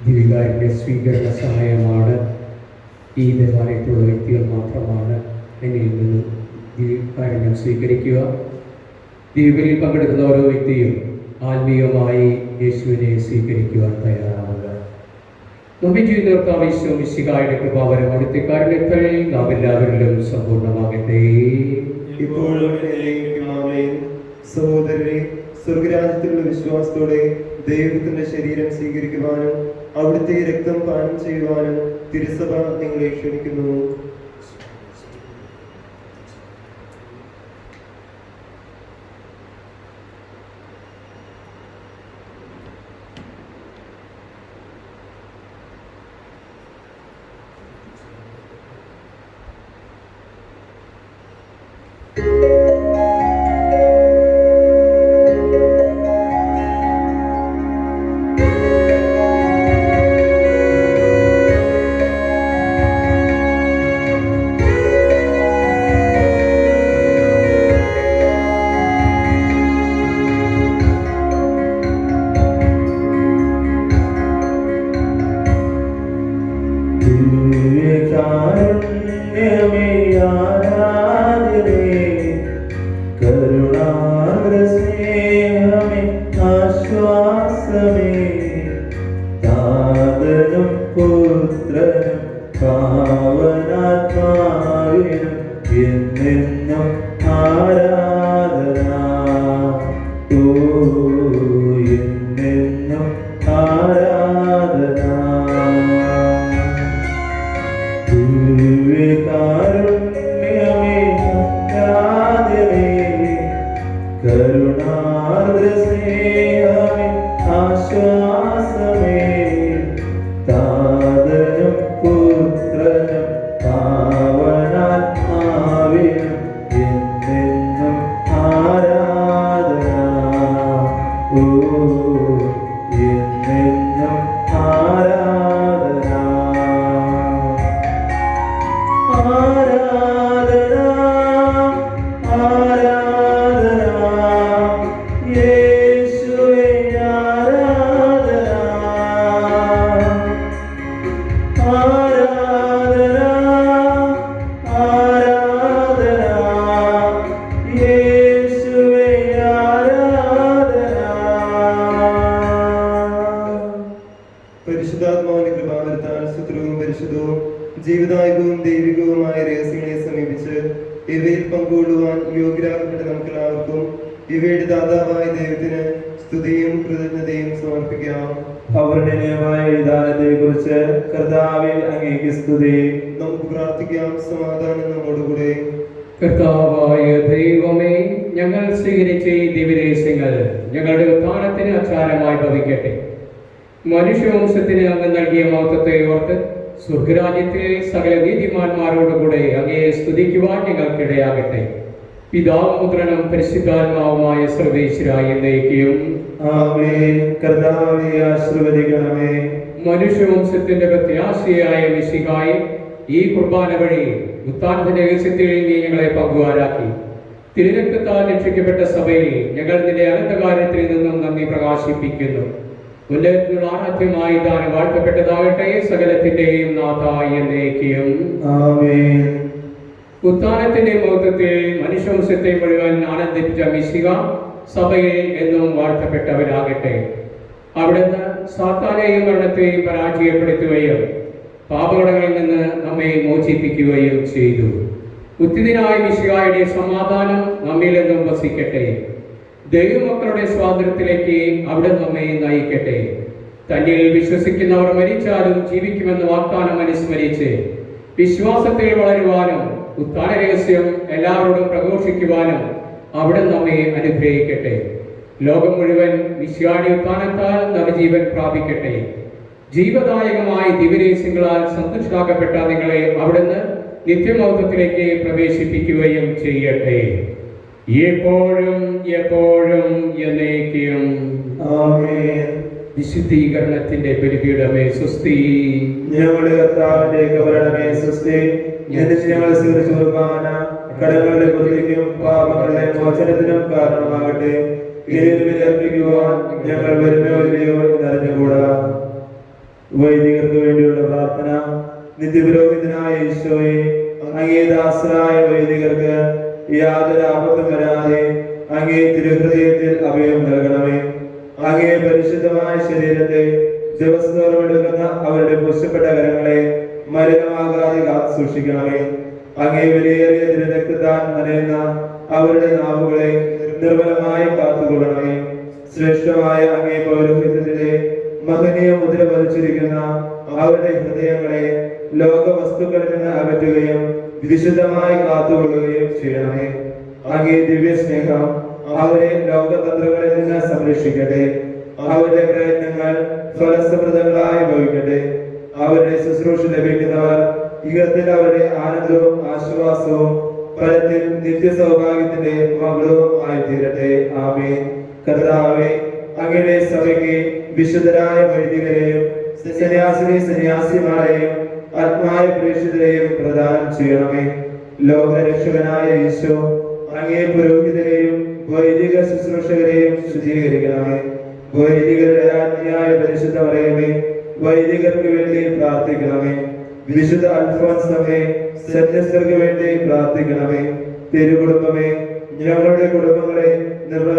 B: ദിവ്യകാരുണ്യ സ്വീകരണ സഹായമാണ് ഈ ദേവാലയത്തിലുള്ള വ്യക്തികൾ മാത്രമാണ് എന്നിൽ നിന്നും ദിവ്യകാരുണ്യം സ്വീകരിക്കുക. ദിവ്യബലിയിൽ പങ്കെടുക്കുന്ന ഓരോ വ്യക്തിയും ആത്മീയമായി യേശുവിനെ സ്വീകരിക്കുവാൻ തയ്യാറാവുക. നമ്മെ ചെയ്യുന്നവർക്ക് ഈശോമിശിഹായുടെ കൃപാവരം അവിടുത്തെ കാരുണ്യത്തിൽ നാം എല്ലാവരിലും സമ്പൂർണ്ണമാകട്ടെ.
C: ഇപ്പോഴും എന്നേക്കും ആമേൻ. സഹോദരരെ, സ്വർഗരാജ്യത്തിലുള്ള വിശ്വാസത്തോടെ ദൈവത്തിന്റെ ശരീരം സ്വീകരിക്കുവാനും അവിടുത്തെ രക്തം പാനം ചെയ്യുവാനും തിരുസഭ നിങ്ങളെ ക്ഷണിക്കുന്നു.
A: ആശ്വാസമേ താതനും പുത്രനും പാവനാത്മാവിനും എന്നെന്നും ആരാധന. ഓ എന്നെന്നും ആരാധന. ആരാധന ആരാധന യേശുവേ ആരാധന. ആരാധന ആരാധന യേശുവേ ആരാധന.
C: പരിശുദ്ധാത്മാവിന്റെ കൃപാവരത്താൽ സുത്രവും പരിശുദ്ധവും ജീവിതായുഗവും ദൈവികവുമായ രഹസ്യങ്ങളെ സമീപിച്ച് ഇവയിൽ പങ്കുകൊള്ളുവാൻ യോഗ്യരാകപ്പെട്ട നമുക്കെല്ലാവർക്കും ഇവയുടെ ദാതാവായ ദൈവത്തിന് സ്തുതിയും കൃതജ്ഞതയും സമർപ്പിക്കാം.
A: അവരുടെ നിയമായ വിധാനത്തെ കുറിച്ച് കർത്താവേ അങ്ങേക്ക് സ്തുതി.
C: നമുക്ക് പ്രാർത്ഥിക്കാം. സമാധാനം നമ്മോടുകൂടെ.
B: കർത്താവായ ദൈവമേ, ഞങ്ങൾ സ്വീകരിച്ച ഈ ദിവ്യരഹസ്യങ്ങൾ ഞങ്ങളുടെ ഉത്ഥാനത്തിന് അച്ചാരമായി ഭവിക്കട്ടെ. മനുഷ്യവംശത്തിന് അങ്ങ് നൽകിയ മഹത്വത്തെ ഓർത്ത് സ്വർഗരാജ്യത്തിലെ സകല നീതിമാന്മാരോടുകൂടെ അങ്ങയെ സ്തുതിക്കുവാൻ ഞങ്ങൾക്കിടയാകട്ടെ. പിതാവും പുത്രനും പരിശുദ്ധാത്മാവുമായ സർവേശ്വരായ എന്നേക്കും
A: ആമേൻ. കർത്താവേ ആശീർവദിക്കണമേ.
B: മനുഷ്യവംശത്തിന്റെ പ്രത്യാശയായ മിശിഹായെ, ഈ കുർബാന വഴി ഉത്ഥാനത്തിന്റെ രഹസ്യത്തിൽ നീ ഞങ്ങളെ പങ്കുകാരാക്കി. തിരുരക്തത്താൽ രക്ഷിക്കപ്പെട്ട സഭയിൽ ഞങ്ങൾ നിന്റെ അനന്തകാര്യത്തിൽ നിന്നും നന്ദി പ്രകാശിപ്പിക്കുന്നു. ഉന്നതത്തിനുള്ള ആരാധ്യമായി ദാനം വാഴ്ത്തപ്പെട്ടതാകട്ടെ, സകലത്തിന്റെയും നാഥായ എന്നേക്കും
A: ആമേൻ.
B: ഉത്ഥാനത്തിന്റെ മഹത്വത്തിൽ മനുഷ്യവംശത്തെ മുഴുവൻ ആനന്ദിപ്പിച്ച മിശിഹ സഭയിൽ എന്നും വാഴ്ത്തപ്പെട്ടവരാകട്ടെ. അവിടുന്ന് സാത്താനെയും മരണത്തെയും പരാജയപ്പെടുത്തുകയും പാപകടങ്ങളിൽ നിന്ന് നമ്മെ മോചിപ്പിക്കുകയും ചെയ്തു. ഉത്തിനായ മിശിഹായുടെ സമാധാനം നമ്മിൽ നിന്നും വസിക്കട്ടെ. ദൈവമക്കളുടെ സ്വാതന്ത്ര്യത്തിലേക്ക് അവിടെ നമ്മെ നയിക്കട്ടെ. തന്നിൽ വിശ്വസിക്കുന്നവർ മരിച്ചാലും ജീവിക്കുമെന്ന വാഗ്ദാനം അനുസ്മരിച്ച് വിശ്വാസത്തിൽ വളരുവാനും ഉത്ഥാന രഹസ്യം എല്ലാവരോടും പ്രഘോഷിക്കുവാനും അവിടെ നമ്മെ അനുഗ്രഹിക്കട്ടെ. ലോകം മുഴുവൻ മിശിഹായുടെ ഉത്ഥാനത്താൽ നവജീവൻ പ്രാപിക്കട്ടെ. ജീവദായകമായ ദിവ്യരഹസ്യങ്ങളാൽ സന്തുഷ്ടരാക്കപ്പെട്ട നിങ്ങളെ അവിടുന്ന് നിത്യമൗത്വത്തിലേക്ക് പ്രവേശിപ്പിക്കുകയും ചെയ്യട്ടെ. എപ്പോഴും എപ്പോഴും എന്നേക്കും
A: ആമേൻ.
B: വിശുദ്ധീകരണത്തിന്റെ ബലിപീഠമേ സ്വസ്തി.
A: ഞങ്ങളുടെ കർത്താവിന്റെ കബരണമേ സ്വസ്തി. എന്നിട്ട് ഞങ്ങൾ സ്വീകരിച്ച കുർബാന കടങ്ങളുടെ പ്രതിക്കും പാപങ്ങളുടെ മോചനത്തിനും കാരണമാകട്ടെ. ഇതിൽ അർപ്പിക്കുവാൻ ഞങ്ങൾ വരുമോ ഇല്ലയോ എന്നറിഞ്ഞുകൂടാ. വൈദികർക്ക് വേണ്ടിയുള്ള പ്രാർത്ഥന. നിത്യപുരോഹിതനായ ഈശോയെ, അങ്ങേ ദാസരായ വൈദികർക്ക് യാതൊരു ആപത്തും വരാതെ അങ്ങേ തിരുഹൃദയത്തിൽ അഭയം നൽകണമേ. അങ്ങേ പരിശുദ്ധമായ ശരീരത്തെ ദിവസത്തോളം എടുക്കുന്ന അവരുടെ പുഷ്പപ്പെട്ട കരങ്ങളെ മലിനമാകാതെ കാത്തു സൂക്ഷിക്കണമേ. അങ്ങേ വിലയേറിയ തിരുരക്തത്താൽ നനയുന്ന അവരുടെ നാവുകളെ നിർമ്മലമായി കാത്തുകൊള്ളണമേ. ശ്രേഷ്ഠമായ അങ്ങേ പൗരോഹിത്യത്തിലെ മഹനീയ മുദ്ര പതിച്ചിരിക്കുന്ന അവരുടെ ഹൃദയങ്ങളെ ലോക വസ്തുക്കളിൽ നിന്ന് അകറ്റുകയും വിശുദ്ധമായി കാത്തുകൊള്ളുകയും ചെയ്യണമേ. അങ്ങേ ദിവ്യ സ്നേഹം അവരെ ലോകതന്ത്രങ്ങളിൽ നിന്ന് സംരക്ഷിക്കട്ടെ. അവരുടെ പ്രയത്നങ്ങൾ ഫലസമൃദ്ധങ്ങളായി ഭവിക്കട്ടെ. അവരുടെ ശുശ്രൂഷ ലഭിക്കുന്നവർ ഇഹത്തിൽ അവരുടെ ആനന്ദവും ആശ്വാസവും ഫലത്തിൽ നിത്യ സൗഭാഗ്യത്തിന്റെ മകളവും ആയി തീരട്ടെ. ആമേൻ. കർത്താവേ, അങ്ങയുടെ സഭയ്ക്ക് വിശുദ്ധരായ വൈദികരെയും സന്യാസിമാരെയും ആത്മായ പ്രേക്ഷിതരെയും പ്രദാനം ചെയ്യണമേ. ലോകരക്ഷകനായ ഈശോ, അങ്ങേ പുരോഹിതരെയും വൈദിക ശുശ്രൂഷകരെയും ശുദ്ധീകരിക്കണമേ. വൈദികരുടെ രാജ്ഞിയായ പരിശുദ്ധ മറിയമേ, വൈദികർക്ക് വേണ്ടി പ്രാർത്ഥിക്കണമേ. വിശുദ്ധ അൽഫോൻസമേ, സന്യസ്തർക്ക് വേണ്ടി പ്രാർത്ഥിക്കണമേ. തിരുകുടുംബമേ, ഞങ്ങളുടെ കുടുംബങ്ങളെ നിർമ്മല